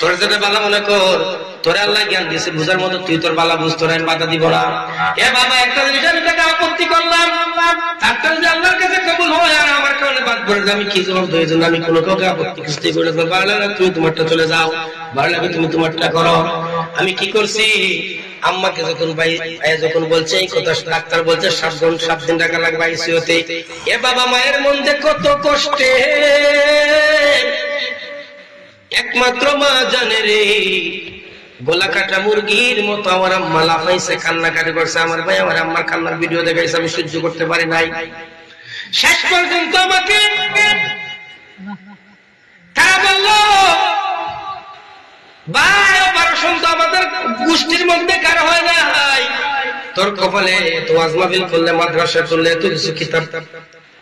তোর যেটা বালা মনে কর, তোরে আল্লাহ জ্ঞান দিয়েছে বুঝার মতো, তুই তোর বালা বুঝ, তোর আমি বাধা দিব না। এ বাবা একটা জিনিস আমি টাকা আপত্তি করলাম, তারটা যদি আল্লাহর কাছে কবুল হয় আর আমার কারণে বাদ পড়ে, আমি কি জবাব দেওয়ার জন্য আমি কোনো কাউকে আপত্তি খুঁজতে করে পারলে না, তুমি তোমারটা চলে যাও, ভালো লাগে তুমি তোমারটা করো। আমি কি করছি, আম্মাকে যখন ভাই যখন বলছে এই কথা, ডাক্তার বলছে 7 দিন টাকা লাগবে আইসিইউতে। এ বাবা মায়ের মধ্যে কত কষ্টে, একমাত্র মা জানে রে। গোলা কাটা মুরগির মতো আমার আম্মা লাফাইছে, কান্নাকাটি করছে। আমার ভাই আমার আম্মার কান্নার ভিডিও দেখাইছে, আমি সহ্য করতে পারি নাই। শেষ পর্যন্ত আমাকে তারা বলল, ভাই অপারেশন তো আমাদের গোষ্ঠীর মধ্যে কারো হয় নাই, তোর কপালে তো আজমাবিল করলে, মাদ্রাসা করলে, তুই কিছু কিতাব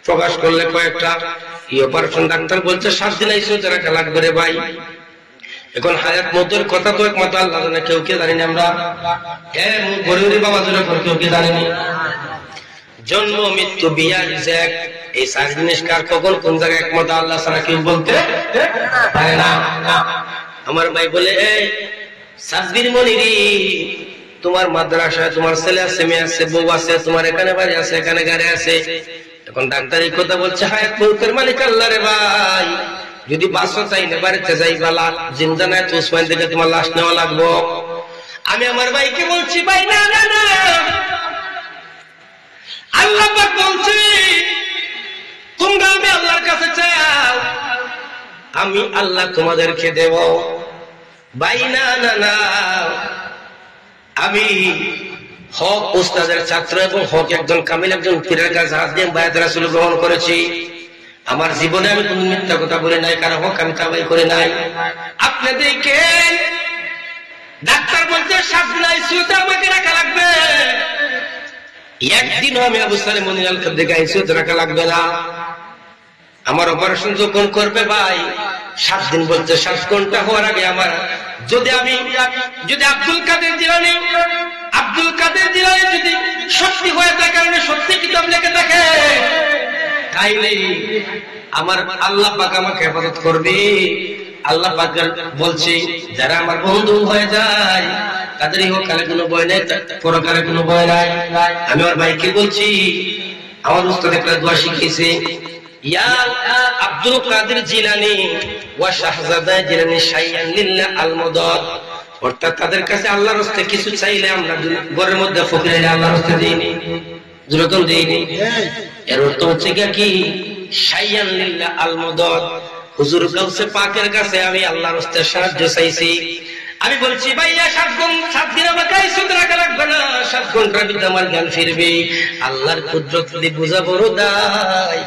প্রকাশ করলে কয়েকটা, এই অপারেশন ডাক্তার বলছে 7 দিন আইসো রাখা লাগবে রে ভাই। এখন হায়াত মতের কথা তো একমাত্র আল্লাহ জানে, কেউ কে জানি না আমরা। হ্যাঁ গরিবী বাবা জোরে করে কেউ কে জানেনি। জন্ম মৃত্যু বিয়া রিজেক, এই 4 জিনিস কার কখন কোন জায়গায় একমাত্র আল্লাহ ছাড়া কেউ বলতে পারে না। আমার ভাই বলে, এই সাব্বির মনিরি, তোমার মাদ্রাসায় তোমার ছেলে আছে, মেয়ে আছে, বউ আছে, তোমার এখানে বাড়ি আছে, এখানে গাড়ি আছে। এখন ডাক্তার এই কথা বলছে, হায়াত মৌতের মালিক আল্লাহ রে ভাই, যদি বাঁচো তাই না বাড়িতে যাই বালা, জিন্দা নাই তো উসমান থেকে তোমার লাশ নেওয়া লাগবো। আমি আমার ভাইকে বলছি, ভাই না না না, আল্লাহ পাক বলছি তোমরা আমি আল্লাহর কাছে চাও, আমি আল্লাহ তোমাদেরকে দেব। ভাই না না না, আমি হক উস্তাদের ছাত্র এবং হক একজন কামিল, একজন পীরের কাছে হাত দিয়ে বায়াত রাসূল গ্রহণ করেছি। আমার জীবনে আমি কোন মিথ্যা কথা বলে নাই, কারো হক আমি কামাই করে নাই। আপনি দেখেন ডাক্তার বলতে 7 দিন আইসিইউতে আমাকে রাখা লাগবে, একদিনও আমি আবু সালেম মনির আল কাদ্রিকে আইসিইউতে রাখা লাগবে না। আমার অপারেশন যখন করবে ভাই 7 দিন বলতে 7 ঘন্টা হওয়ার আগে আমার যদি আব্দুল কাদের জিলানী যদি সত্যি হয়ে থাকে, কারণে সত্যি কিতাব লেখে থাকে, তাইলে আমার আল্লাহ পাক আমাকে হেফাজত করবে। আল্লাহ পাক বলছে, যারা আমার বন্ধু হয়ে যায় তাদের ইহকালে কোনো ভয় নাই, পরকালে কোনো ভয় নাই। আমি আমার ভাইকে বলছি, আমার উস্তাদ একটা দোয়া শিখিয়েছে, ইয়া আব্দুল কাদের জিলানী ওয়া শাহজাদা জিলানী শাইয়ান লিল্লাহ আল মুদাদ, অর্থাৎ তাদের কাছে আল্লাহর রাস্তায় কিছু চাইলে আমরা ঘরের মধ্যে ফকির আল্লাহর রাস্তায় দিইনি, যেরকম দিইনি। এর অর্থ হচ্ছে কি, শাইয়ান লিল্লাহ আল মুদাদ, হুজুর গাউসে পাকের কাছে আমি আল্লাহর রাস্তায় সাহায্য চাইছি। আমি বলছি ভাইয়া 7 দিন আমাকে আইসিইউতে রাখা লাগবে না, 7 ঘন্টার ভিতরে আমার জ্ঞান ফিরবে। আল্লাহর কুদরত যদি বুঝা বড় দায়,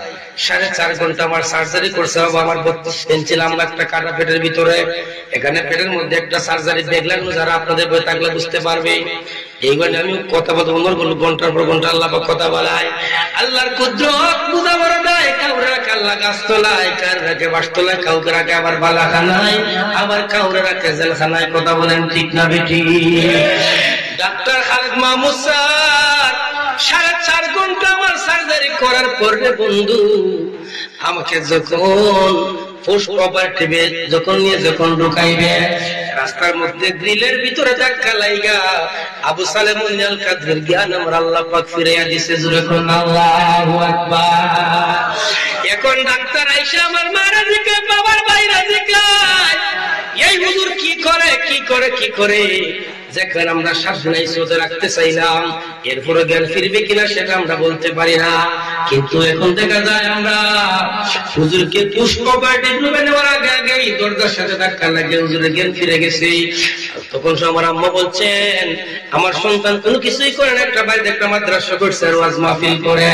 4.5 ঘন্টা আমার সার্জারি করছে বাবা। আমার 32 ইঞ্চি লম্বা একটা কাটা পেটের ভিতরে, এখানে পেটের মধ্যে একটা সার্জারি ব্যাগ লাগলো, যারা আপনাদের বই থাকলে বুঝতে পারবে। এইগুলো আমি কথা বলতে মনে করলো, ঘন্টার পর ঘন্টা আল্লাহ কথা বলায়। আল্লাহর কুদরত বুঝা বড় দায়, কাউরে রাখে আল্লাহ গাছতলায়, কার রাখে বাসতলায়, কাউকে রাখে আবার বালাখানায়, আবার কাউরে রাখে জেলখানায়। কথা বলেন ঠিক না বেটি? ডাক্তার খালেদ মাহমুদ স্যার 4.5 ঘন্টা আমার সার্জারি করার পরে বন্ধু আমাকে যখন পোস্ট অপারেটিভে যখন ঢুকাইবে, রাস্তার মধ্যে গ্রিলের ভিতরে ধাক্কা লাইগা আবু সালেম মনির আল কাদরির জ্ঞান আমার আল্লাহ পাক ফিরাইয়া দিছে। জোরে কোন আল্লাহু আকবার। এখন ডাক্তার আইসা আমার মারা জিজ্ঞাসা, বাবার বাইরা জিজ্ঞাসা, এই হুজুর কি করে যেখানে আমরা 7 দিন আইসিইউতে রাখতে চাইলাম, এরপরে জ্ঞান ফিরবে কিনা সেটা আমরা বলতে পারি না। কিন্তু এখন দেখা যায় আমরা হুজুরকে পুষ্প পার্টি ডুবে নেওয়ার আগে দরজার সাথে ধাক্কা লাগে হুজুরের জ্ঞান ফিরে গেছে। তখন আমার আম্মা বলছেন, আমার সন্তান কোনো কিছুই করে না, একটা বাড়িতে একটা মাদ্রাসা করছে আর ওয়াজ মাহফিল করে।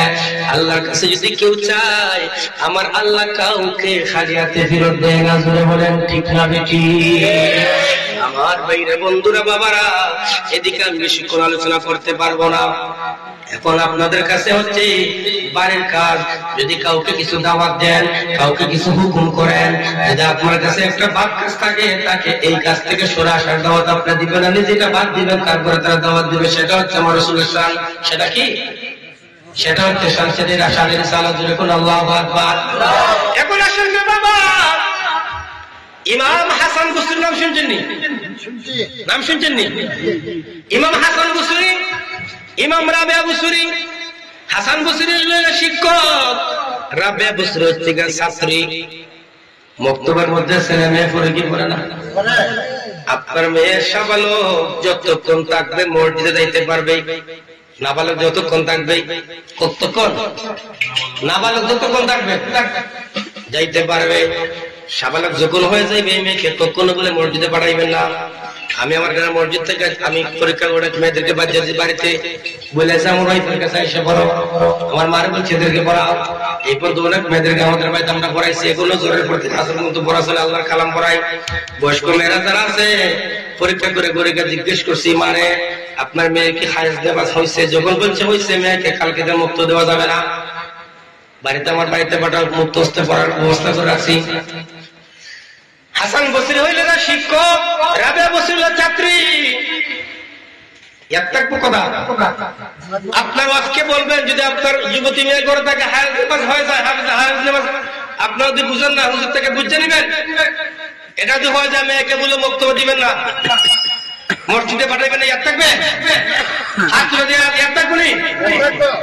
আল্লাহর কাছে যদি কেউ চায়, আমার আল্লাহ কাউকে খালি হাতে ফেরত দেয় না। জোরে বলেন ঠিক না বেটি? আমার ভাইরা বন্ধুরা বাবারা, এদিকে আমি বেশিক্ষণ আলোচনা করতে পারবো না। এখন আপনাদের কাছে হচ্ছে বাড়ির কাজ, যদি কাউকে কিছু দাওয়াত দেন, কাউকে কিছু হুকুম করেন, যদি আপনার কাছে একটা বাদ কাজ থাকে, তাকে এই কাজ থেকে সরে আসার দাওয়াত আপনি দিবেন, আমি যেটা বাদ দিবেন তারপরে তারা দাওয়াত দিবে, সেটা হচ্ছে আমার রাসূলের শান। সেটা কি? সেটা হচ্ছে শানের আশারের সালাত। জুড়ে কোন আল্লাহু আকবার। এখন আসেন বাবা, ইমাম হাসান বসরির নাম শুনছেননি? নাম শুনছেননি? ইমাম হাসান বসরি, ইমাম রাবিয়া বসরি। হাসান বসরির শিক্ষক, রাবিয়া বসরি হচ্ছে ছাত্রী। মক্তবের মধ্যে ছেলে মেয়ে পড়ে কি পড়ে না? আপনার মেয়ে সাবালক যতক্ষণ থাকবে মসজিদে যাইতে পারবে, নাবালক যতক্ষণ থাকবে, কতক্ষণ? নাবালক যতক্ষণ থাকবে যাইতে পারবে। সাবালক যখন হয়ে যাবে এই মেয়েকে কখনো বলে মসজিদে পাঠাইবেন না। আমি আমার গ্রামের মসজিদ থেকে আমি পরীক্ষা করে মেয়েদেরকে বাড়িতে বলে আমার ওয়াইফের কাছে এসে পড়ো, আমার মার বলছে এদেরকে পড়াও। এই পর্যন্ত অনেক মেয়েদেরকে আমাদের বাড়িতে আমরা পড়াইছি, এগুলো জোরের প্রতি আসল মতো পড়া চলে, আল্লাহর কালাম পড়াই। বয়স্ক মেয়েরা যারা আছে পরীক্ষা করে গরিকা জিজ্ঞেস করছি, মানে আপনার মেয়ে কি হায়েজ দেওয়া হয়েছে? যখন বলছে হয়েছে, মেয়েকে কালকে মুক্ত দেওয়া যাবে না। বাড়িতে আমার বাড়িতে পাঠার মুক্ত হস্তে পড়ার ব্যবস্থা করে আছি। হাসান বসরি হইলে না শিক্ষক, রাবেয়া বসরি হলো ছাত্রী। আপনার ওয়াজকে বলবেন যদি আপনার যুবতী মেয়ে করে থাকে হায়েজ নামাজ হয়ে যায়, হায়েজ নামাজ আপনারা যদি বুঝেন না হুজুর থেকে বুঝে নেবেন। এটা যদি হয়ে যায় মেয়েকে বলে বক্তব্য দিবেন না, মসজিদে পাঠাইবেন না, ইয়াদ থাকবে? হাত তুলে দিয়ে ইয়াদ থাকবেনি?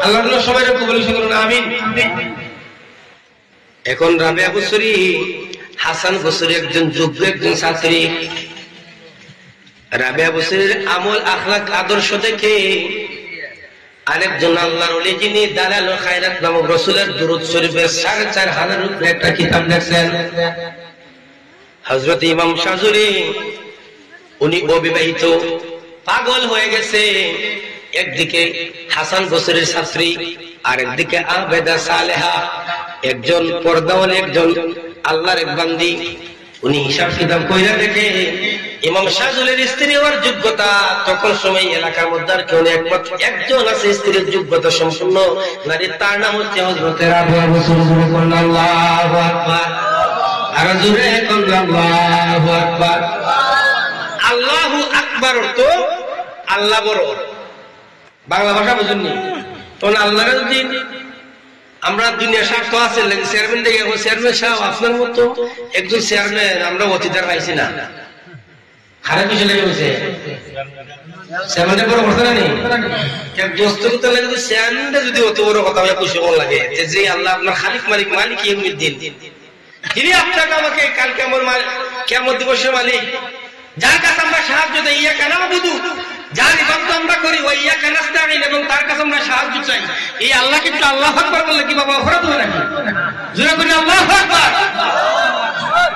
আল্লাহ সবাই কবুল করুন, আমিন। এখন রাবেয়া বসরি হাসান বসরি একজন যোগ্য একজন ছাত্রী। রাবেয়া বসরির আমল আখলাক আদর্শ দেখে আরেকজন আল্লাহর ওলি যিনি দালালুল খায়রাত নামক রাসূলের দুরূদ শরীফের ৪৫০০ উপরে একটা কিতাব লিখছেন, হযরত ইমাম শাযুলি। উনি অবিবাহিত, পাগল হয়ে গেছে। একদিকে হাসান বসরির ছাত্রী, আর একদিকে আবেদা সালেহা, একজন পর্দাওয়ালা, একজন আল্লাহর এক বান্দি। উনি হিসাব কিতাব কইরা দেখে ইমাম শাযুলির স্ত্রী হওয়ার যোগ্যতা তখন সময় এলাকার মধ্যে আর কেউ একমাত্র একজন আছে স্ত্রীর যোগ্যতা সম্পূর্ণ নারী, তার নাম হচ্ছে হযরত রাবেয়া বসরি। আল্লাহু আকবার, আর জোরে আল্লাহু আকবার। আল্লাহু আকবার অর্থ আল্লাহ বড়। বাংলা ভাষা বুঝুননি তখন আল্লাহর যদি আমরা দুনিয়ার স্বার্থ আছে চেয়ারম্যান দেখে চেয়ারম্যান সাহেব আপনার মতো একজন চেয়ারম্যান আমরা অতিদার পাইছি না, খারাপ কিছু লেগে গেছে। চেয়ারম্যানের বড় কথা নেই, দোস্ত করতে লাগে তো চেয়ারম্যানটা যদি অত বড় কথা হয় খুশি মন লাগে যে আল্লাহ আপনার খালিক মালিক মালিক ইয়ৌমিদ্দিন, তিনি আপনাকে আমাকে কালকে আমার কিয়ামত দিবসের মালিক, যার কাছে আমরা সাহায্য দেই, ইয়াকা না'বুদু, যার ইবাদত আমরা করি, ওয়া ইয়াকা নাস্তাঈন, এবং তার কাছে আমরা সাহায্য চাই। এই আল্লাহকে একটু আল্লাহু আকবার বললে কি বাবা অপরাধ হয় নাকি? জোরে করে আল্লাহু আকবার,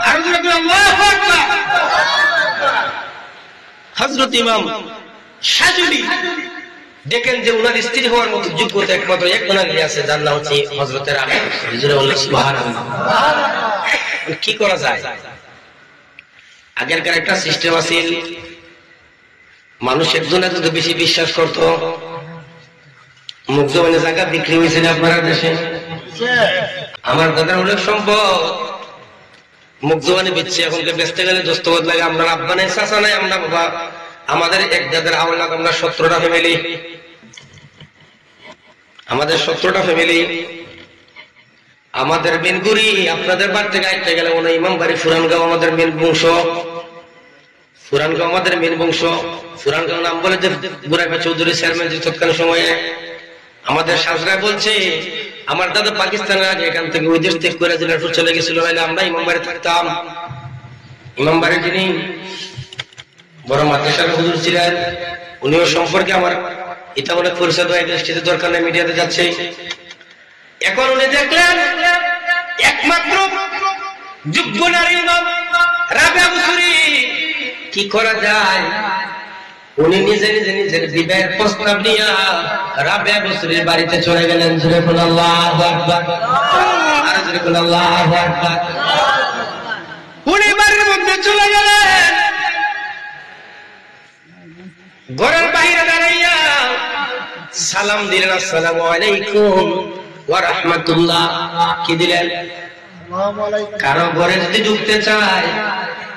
আর জোরে করে আল্লাহু আকবার। হযরত ইমাম শাযুলি দেখেন যে উনার স্ত্রী হওয়ার মতো যোগ্যতা একমাত্র একজন আছে, যার নাম হচ্ছে হযরত রাবেয়া বসরি। জোরে বলুন সুবহানাল্লাহ। কি করা যায়? আগেরকার একটা সিস্টেম আছিল, মানুষ একজনে যদি বেশি বিশ্বাস করত, মুখ জমানে জায়গা বিক্রি হয়েছিল আপনার দেশে। আমার দাদার অনেক সম্পদ মুখ জমানে বেচছে, এখনকে বেচতে গেলে দোস্তবদ লাগে। আমরা আব্বা নাই, চাচা নাই, আমরা বাবা, আমাদের এক দাদার আওলাদ, আমরা 17টা ফ্যামিলি, আমাদের 17টা ফ্যামিলি। আমাদের বেনগুড়ি আপনাদের বাড়ি থেকে আইতে গেলে ওনা ইমাম বাড়ি ফুরানগাঁও আমাদের মেন বংশ, ফুরানগাঁও আমাদের মেন বংশ। ফুরানগাঁও নাম বলে যে বুড়াইবা চৌধুরী চেয়ারম্যান তৎকালীন সময়ে আমাদের শাসরায় বলছে আমার দাদা পাকিস্তানের আগে এখান থেকে ওই দেশ থেকে করে জেলাপুর চলে গেছিল, নাহলে আমরা ইমাম বাড়ি থাকতাম। ইমাম বাড়ি যিনি বড় মাদ্রাসার হুজুর ছিলেন, উনিও সম্পর্কে আমার এটা অনেক পরিচয় দৃষ্টিতে দরকার নেই, মিডিয়াতে যাচ্ছে। এখন উনি দেখলেন একমাত্র যোগ্য নারী ইমাম রাবেয়া বসরি, কি করা যায়? উনি নিজে নিজে নিজের বিবাহের প্রস্তাব নিয়ে রাবেয়া বসরির বাড়িতে চলে গেলেন। জোরে বলুন আল্লাহু আকবার, আর জোরে বলুন আল্লাহু আকবার। উনি বাড়ির মধ্যে চলে গেলেন, ঘরের বাইরে দাঁড়াইয়া সালাম দিলেন, আসসালামু আলাইকুম ওয়া রাহমাতুল্লাহ। কি দিলেন? কারো ঘরে যদি ঢুকতে চায়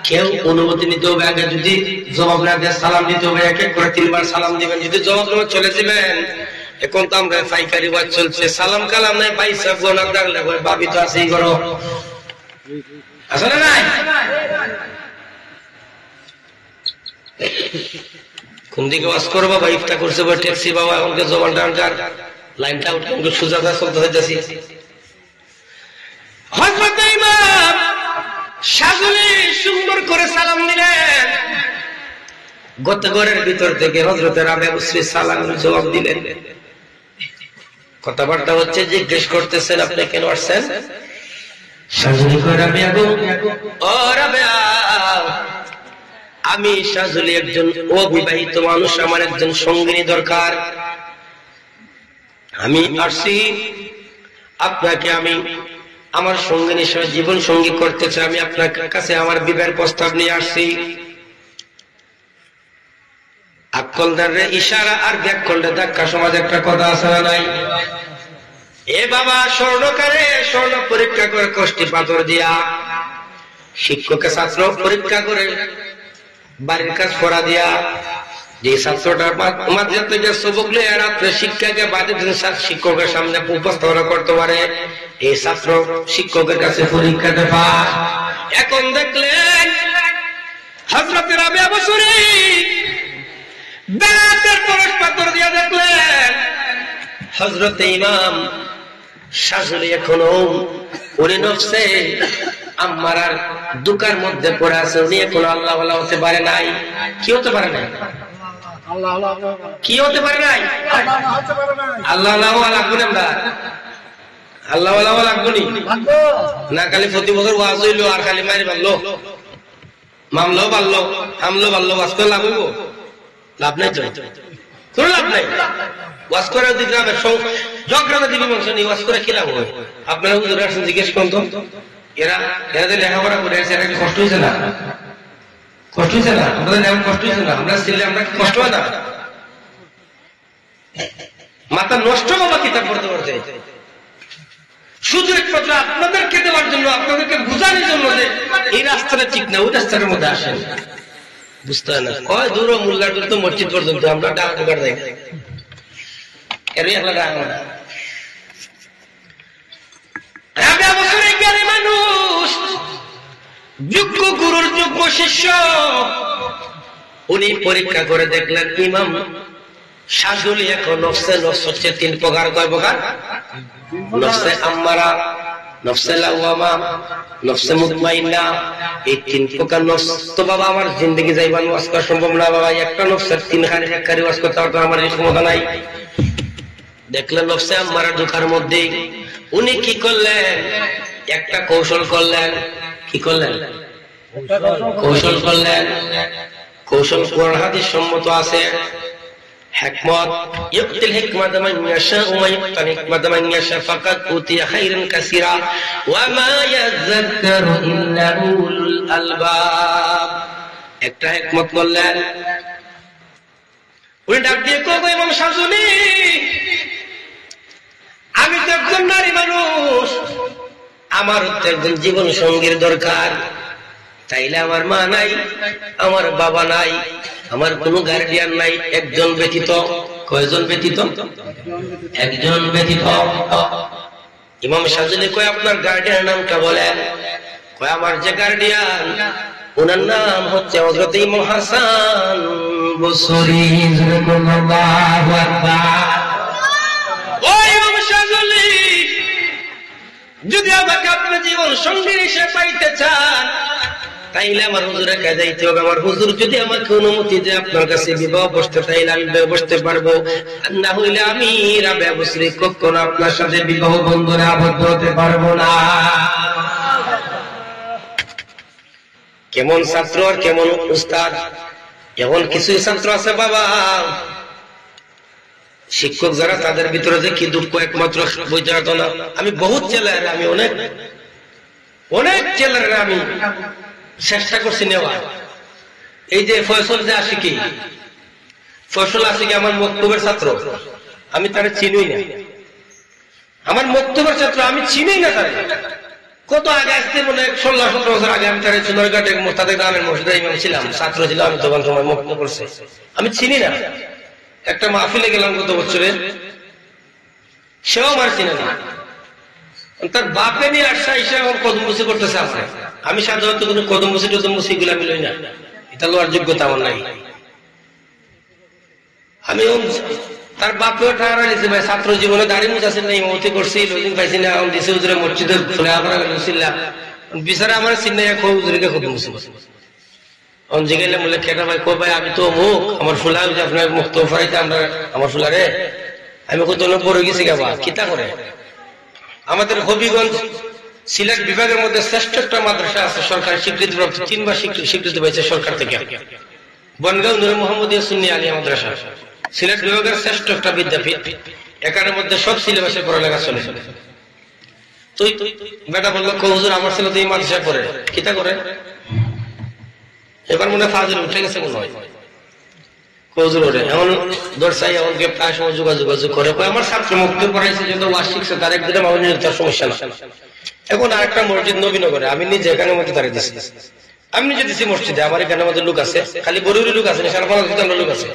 কেউ অনুমতি নিতে হবে, আগে যদি জবাব না দিয়ে সালাম দিতে হবে, এক এক করে 3 বার সালাম দিবেন, যদি জবাব না চলে যাবেন। এখন তো আমরা পাইকারি ওয়াজ চলছে, সালাম কালাম নাই, পয়সা গোনা দাঁড়লে ভাবি তো আছেই করো, আসলে নাই? কোন দিকে ওয়াজ করবো বাবা? ইফতা করছে বা ট্যাক্সি বাবা, আমাকে জবান ডানকার লাইনটা উঠে সোজা চলতে হইতেছি। হযরত ইমাম শাযুলি সুন্দর করে সালাম দিলেন, গত ঘরের ভিতর থেকে হযরত রাবেয়া বসরি সালামের জবাব দিলেন। কথাবার্তা হচ্ছে, জিজ্ঞেস করতেছেন আপনি কেন আসছেন? শাশুড়ি কয় রাবেয়া গো, ও রাবেয়া, আমি শাশুড়ি একজন অবিবাহিত মানুষ, আমার একজন সঙ্গিনী দরকার। আমি আসছি আপনাকে, আমি আমার সঙ্গিনীর সাথে জীবন সঙ্গী করতে চাই, আমি আপনার কাছে আমার বিবাহের প্রস্তাব নিয়ে আসছি। আক্কলদারে ইশারা আর ব্যাককলটা ধাক্কা সমাজ একটা কথা আছে না নাই? এ বাবা স্বর্ণকারে স্বর্ণ পরীক্ষা করে কষ্টি পাথর দিয়া, শিক্ষকের ছাত্র পরীক্ষা করে বাড়ির কাজ করা দিয়া, যে ছাত্রটা মাদ্রাসা থেকে সবক লইয়া রাত্রে শিক্ষাকে বাদে শিক্ষকের সামনে উপস্থাপনা করতে পারে, এই ছাত্র শিক্ষকের কাছে পরীক্ষাতে পাস। এখন দেখলেন হযরত রাবিয়া বসরি বেলাতের পরশ পাথর দিয়া দেখলেন হযরত ইমাম শাশুড়ি এখনো উনি নফসে আম্মারার দুকার মধ্যে পড়ে আছে, উনি এখনো আল্লাহ ওয়ালা হতে পারে নাই। কি হতে পারে নাই? কি হতে পারে নাই? আল্লাহ লাগবো না, আমরা আল্লাহ লাগবো না। খালি প্রতি বছর ওয়াজ হইলো আর খালি মারি পারলো, মামলাও পারলো, হামলো পারলো, ওয়াজ করে লাভ হইব? লাভ নাই, তো লাভ নাই। ওয়াজ করে গ্রামের জগ্রামে দিবি মানুষ নিয়ে ওয়াজ করে খেলাম হয়। আপনারা হুজুর আসেন, জিজ্ঞেস করুন তো, এরা যে লেখাপড়া করে আছে, এরা কি কষ্ট হয়েছে না? কষ্ট হয়েছে না? আমাদের এমন কষ্ট হয়েছে না? আমরা ছেলে, আমরা কষ্ট হয় না? মাথা নষ্ট বাবা কিতাব পড়তে পড়তে, শুধু একমাত্র আপনাদেরকে দেওয়ার জন্য, আপনাদেরকে বুঝানোর জন্য যে এই রাস্তাটা ঠিক না, ওই রাস্তাটার মধ্যে আসেন। বুঝতে হয় না? কয় দূর মোল্লার দূর তো মসজিদ পর্যন্ত, আমরা ডাকা ঢোকার যাই এর একটা ডাকা মানুষ, যোগ্য গুরুর যোগ্য শিষ্য। উনি পরীক্ষা করে দেখলেন ইমাম শাশুড়ি এখন নফসে নফস হচ্ছে তিন প্রকার। কয় প্রকার? নফসে আম্মারা, নফসে লাওয়ামা, নফসে মুতমাইন্না। এই তিন প্রকার নফস তো বাবা আমার জিন্দগি যাইবান ওয়াজ করা সম্ভব না বাবা। একটা নফসের তিনখানি একখানি ওয়াজ করতে পারতো, আমার এই ক্ষমতা নাই। দেখলেন নফসে আম্মারা দুঃখার মধ্যে উনি কি করলেন? একটা কৌশল করলেন। কি করলেন? কৌশল করলেন। কৌশল কোরআন হাদিস সম্মত আছে। হিকমত ইউতিল হিকমাতা মান ইয়াশা ওয়া ইউতিল হিকমাতা মান ইয়াশা ফাকাদ উতিয়া খায়রান কাসীরা ওয়া মা ইয়াযাক্কারু ইল্লা উলুল আলবাব। একটা হিকমত করলেন। উনি ডাক দিয়ে কইবো, ইমাম শাশুড়ি, আমি তো একজন নারী মানুষ, আমার তো একজন জীবন সঙ্গীর দরকার। তাইলে আমার মা নাই, আমার বাবা নাই, আমার কোনো গার্ডিয়ান নাই, একজন ব্যতীত। কয়জন ব্যতীত? একজন ব্যতীত। ইমাম শাশুড়ি কয়, আপনার গার্ডিয়ান নামটা বলেন। কয়, আমার যে গার্ডিয়ান ওনার নাম হচ্ছে হযরত ইমাম হাসান বসরি। আল্লাহু আকবার। ওই ইমাম শাশুড়ি, যদি আমাকে আপনার জীবন সঙ্গী হিসেবে পাইতে চান, তাইলে আমার হুজুরের কাছে যাইতে হবে। আমার হুজুর যদি আমাকে অনুমতি দেয় আপনার কাছে বিবাহ বসতে, তাইলে আমি বসতে পারবো, না হইলে আমি রাবেয়া বসরি কখনো আপনার সাথে বিবাহ বন্ধনে আবদ্ধ হতে পারবো না। কেমন ছাত্র আর কেমন উস্তাদ! এমন কিছু ছাত্র আছে বাবা, শিক্ষক যারা, তাদের ভিতরে যে কি দুঃখ একমাত্র বুঝতে পারত না। আমি বহুত ছেলের, আমি অনেক ছেলের আমি চেষ্টা করছি নেওয়া। এই যে ফয়সল যে আশিকি, ফয়সল আশিকি আমার মক্তবের ছাত্র, আমি তারে চিনি না। আমার মক্তবের ছাত্র, আমি চিনি না তারে। কত আগে আসতে মনে 16-17 বছর আগে আমি তারে চুনারঘাটে মোস্তাদের গ্রামের মসজিদে ইমাম ছিলাম, ছাত্র ছিলাম আমি তখন সময় মুক্ত করছে। আমি চিনি না। একটা মাহফিলে গেলাম গত বছরে, সেও আমার চিনে না। তার বাপে নিয়ে আসা এসে আমার কদম মুসি করতেছে আমার। আমি সাধারণত কোনো কদম মুসি টদম মুসি গুলা মিলই না, এটা লোয়ার যোগ্যতা আমার নাই। আমি তার বাপেও টাকা নিয়েছে ভাই, ছাত্র জীবনে দাড়ি মুছাছেন না, ইমামতি করছি, লজিং পাইছি না, এখন দিছে হুজুরে মসজিদে খুলে আবার বিচারে আমার চিন্তা হুজুরকে কদম মুসি জিগাইলে বলে খেটা ভাই, কো ভাই আমি তো মুখ আমার ফুলা আপনার মুক্ত ফরাইতে আমরা আমার ফুলারে, আমি কত পড়ে গেছি গাবা কিতা করে। আমাদের হবিগঞ্জ সিলেট বিভাগের মধ্যে শ্রেষ্ঠ একটা মাদ্রাসা আছে, সরকারি স্বীকৃতিপ্রাপ্ত, 3 বার স্বীকৃতি পেয়েছে সরকার থেকে, বনগাঁও নূরে মোহাম্মদিয়া সুন্নি আলিয়া মাদ্রাসা, সিলেট বিভাগের শ্রেষ্ঠ একটা বিদ্যাপীঠ। এখানের মধ্যে সব সিলেবাসে পড়ালেখা চলে। তুই বেটা বললো, হুজুর আমার ছেলে তো এই মাদ্রাসায় পড়ে, কিতা করে? এবার মনে ফাজিল উঠে গেছে মনে হয়, হুজুর ওরে এমন দর্শাই এমনকে প্রায় সময় যোগাযোগ করে, আমার ছাত্র মুক্ত পড়াইছে, যত ওয়াজ শিখছে তার একদিনে মামুনের তার সমস্যা না। এখন আরেকটা মসজিদ নবীনগরে, আমি নিজে এখানে মধ্যে তারা দিচ্ছি, আমি নিজে দিচ্ছি মসজিদে, আমার এখানে মধ্যে লোক আছে, খালি বড়ুরি লোক আছে, সারা লোক আছে,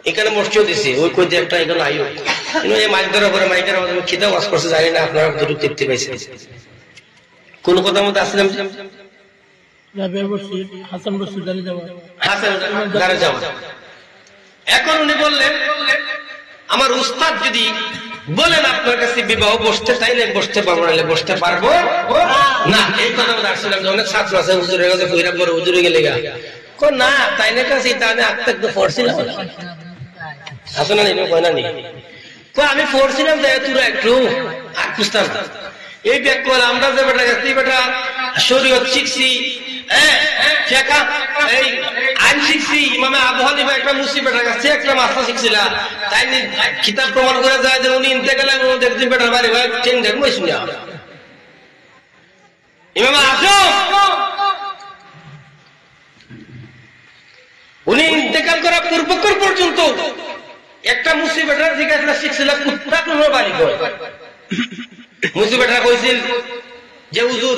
এখানে মসজিদ দিছি, ওই কই দিয়ে একটা এখানে আইও, কিন্তু এই মাইক ধরার পরে মাইকের মধ্যে খিদা ওয়াজ করছে, জানি না আপনারা দুটো তৃপ্তি পাইছে। কোন কথার মধ্যে আসছিলাম, এখন উনি বললেন, আমার উস্তাদ যদি বলেন আপনার কাছে বিবাহ বসতে, তাইলে বসতে পারবো, নাহলে বসতে পারবো না। এই কথা বলে আসছিলাম যে অনেক ছাত্র আছে হুজুরের কাছে, কইরা পরে হুজুরে গেলে গা না তাইলে কাছে তাহলে আত্মা পড়ছিলাম আসো না, কয় না নি আমি পড়ছিলাম, তোরা একটু আর বুঝতাম না। এই ব্যাগ আমরা যে বেটা গেছি, বেটা শরীয়ত শিখছি, এই আইন শিখছি, ইমামে আবু হানিফা একটা মুসিবেটার কাছে একটা মাস্টার শিখছিলাম, তাই কিতাব প্রমাণ করে যায় যে উনি ইন্তেকালে দেখছি বেটার বাড়ি ভাই চেন দেখবো শুনে ইমামে আজম উনি ইন্তেকাল করার পূর্বক্ষণ পর্যন্ত একটা মুসিবেটার জিজ্ঞাসা শিখছিল কুত্তা কোন বাড়ি কয়। মুসিবেটা কইছিল যে হুজুর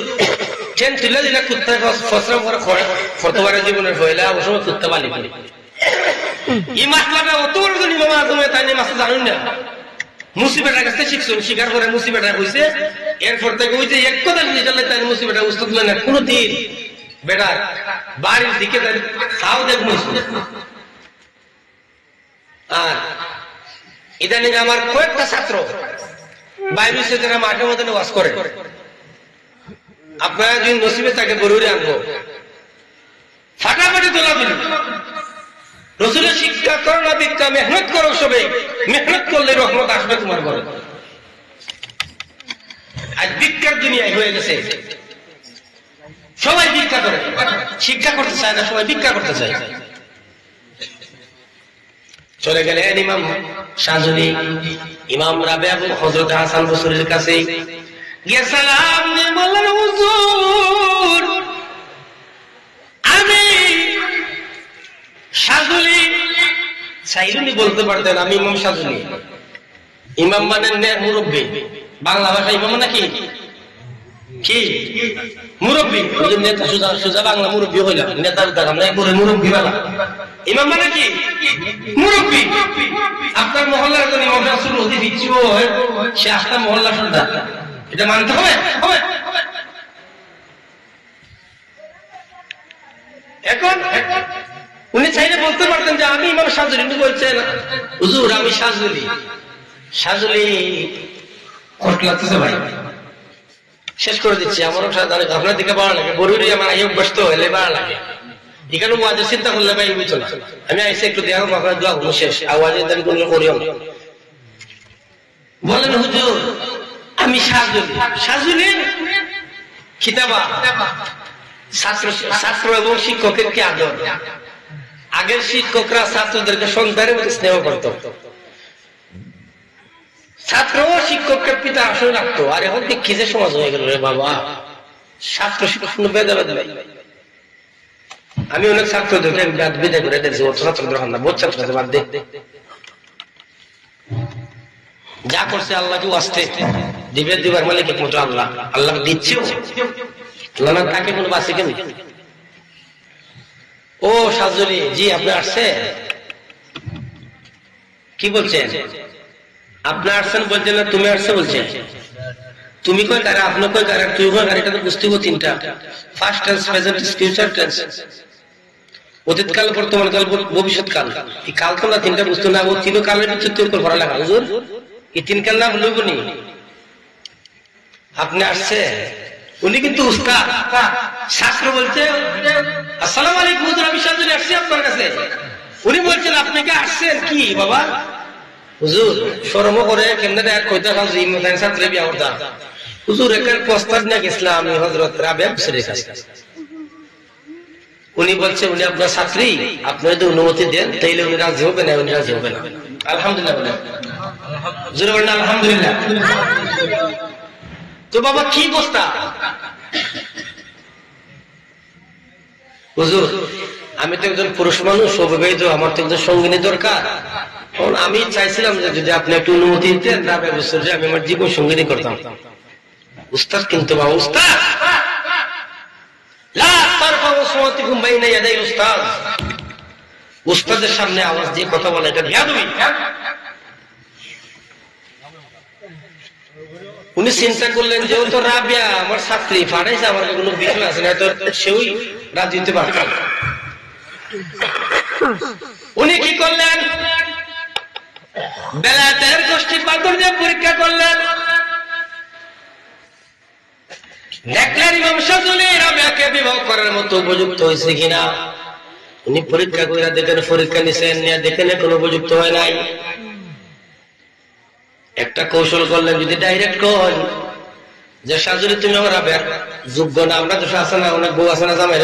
ট্রেন তুলে দিলে কুত্তা ফসরা করে ফতোয়ারের জীবনের ফয়লা ও সময় কুত্তা বালি পালি এই মাসলাটা অত বড় জন ইমাম আজমে তাই নিয়ে মাসলা জানুন না। মুসিবেটার কাছে শিখছেন, শিকার করে মুসিবেটা কইছে, এরপর থেকে ওই যে এক কথা জিজ্ঞাসা তাই মুসিবেটা উস্তাদ না কোনদিন বেটার বাড়ির দিকে খাও দেখবো। আর ইদানিং আমার কয়েকটা ছাত্র বাইরে যারা মাঠের মধ্যে ওয়াজ করে, আপনারা যদি নসিবে তাকে বরুরে আনবো, ফাটাফাটি তোলা দিল রসুলের শিক্ষা করো না ভিক্ষা, মেহনত করো, সবে মেহনত করলে রহমত আসবে তোমার ঘরে। আজ ভিক্ষার দুনিয়ায় হয়ে গেছে, সবাই ভিক্ষা করে, শিক্ষা করতে চায় না, সবাই ভিক্ষা করতে চায়। চলে গেলেন ইমাম শাহজুলি, ইমাম রাবে এবং হযরত হাসান বসরির কাছে গিয়ে সালাম দিয়ে বললেন, হুজুর আমি শাহজুলি। চাইরুনি বলতে পারতেন আমি ইমাম শাহজুলি। ইমাম মানে মুরব্বী, বাংলা ভাষা ইমাম নাকি কি মুরব্বী, নেতা সোজা সোজা বাংলা মুরব্বী হইলাম, নেতার দ্বারা আমরা মুরব্বী বালা। ইমাম মানে কি মুরব্বী। আপনার মহল্লার একজন ইমাম রাসূল অতি বিচ্ছিন্ন হয়, সে আপনার মহল্লা সন্তান, এটা মানতে হবে। এখন উনি চাইলে বলতে পারতেন যে আমি ইমাম শাহজুলি, উনি বলছেন হুজুর আমি শাহজুলি। শাহজুলি কষ্ট লাগতেছে ভাই, শেষ করে দিচ্ছি। আমারও আপনার দিকে ভালো লাগে, বরুরি আমার আইব ব্যস্ত হলে ভালো লাগে, এখানে ওয়াজের চিন্তা করলে ভাই বুঝছো না। আমি আইসে একটু দেখাবো আপনার দোয়া হলো শেষ, আওয়াজের দাবি করলে করিও। বলেন হুজুর আমি শাহজুলি। শাহজুলি খিতাবা ছাত্র এবং শিক্ষকের কি আদর। আগের শিক্ষকরা ছাত্রদেরকে সন্তানের মতো স্নেহ করত, ছাত্র ও শিক্ষককে পিতা আসলে রাখতো। আর এখন কিসের সমাজ হয়ে গেল রে বাবা, ছাত্র শিক্ষক বেদে বেদে। আমি অনেক ছাত্রদেরকে বিদায় করে দিয়েছি, ওর ছাত্রদের না, বহুত ছাত্র বাদ দে, যা করছে আল্লাহকে আসতে দিবে, দিবার মালিক একমাত্র আল্লাহ। আল্লাহ দিচ্ছেও না, তাকে কোনো বাঁচে কেন। ও শাহজুলি জি আপনি আসছে, কি বলছেন? আপনি আসছেন বলছেন না তুমি আসছে বলছেন? তুমি কয় কারে, আপনি কয় কারে, তুই কয় কারে, এটা তো বুঝতে হবে তিনটা। First tense, present tense, future tense, অতীতকাল, বর্তমান কাল, ভবিষ্যৎ কাল। এই কাল তোমরা তিনটা বুঝতে না, ও তিন কালের ভিতরে তোর উপর ভরা লাগা হুজুর, এই তিন কাল না বলবো নি। আপনি আসছে, উনি কিন্তু উস্তাদ। ছাত্র বলছে আসসালামু আলাইকুম হুজুর আমি শাহজুলি আসছি আপনার কাছে। উনি বলছেন আপনি কি আসছেন কি বাবা? হুজুর শরম করে কেমনে দেখ কইতে ছাত্রে বিয়া করতাম, হুজুর একার প্রস্তাব নিয়ে গেছিলাম আমি হযরত রাবিয়া বসরির কাছে। উনি বলছে উনি আপনার ছাত্রী, আপনি যদি অনুমতি দেন তাইলে উনি রাজি হবে না, উনি রাজি হবে না। আলহামদুলিল্লাহ বলেন, জোরে বলেন আলহামদুলিল্লাহ। তো বাবা কি প্রস্তাব? হুজুর আমি তো একজন পুরুষ মানুষ, অবিবাহিত, আমার তো একজন সঙ্গিনী দরকার। আমি চাইছিলাম যে যদি আপনি একটু অনুমতি দিতেন রাবিয়া বসরি আমি আমার জীবন সঙ্গিনী করতাম। উস্তাদ কিন্তু বাবা উস্তাদ, লা তারফাউ সাওতাকুম বাইনা ইয়াদাই উস্তাদ, উস্তাদের সামনে আওয়াজ দিয়ে কথা বলা এটা বেয়াদবি। উনি চিন্তা করলেন যে ও তো রাবিয়া আমার ছাত্রী, ফাড়াইছে, আমার কোনো বিষয় আছে না, তো সেও রাজি হতে পারত। উনি কি করলেন, বেলায়েতের গোষ্ঠী পাথর দিয়ে পরীক্ষা করলেন, দেখলেন ইমাম শাযুলি রাবিয়াকে বিবাহ করার মতো উপযুক্ত হয়েছে কিনা। উনি পরীক্ষা করে দেখেন, পরীক্ষা নিছেন, দেখেন কোনো উপযুক্ত হয় নাই। একটা কৌশল করলেন, যদি ডাইরেক্ট কন যে শাশুড়ি তুমি আমার রাবিয়ার যোগ্য না, আমরা তো আছে না, অনেক বউ আছে না জামাই,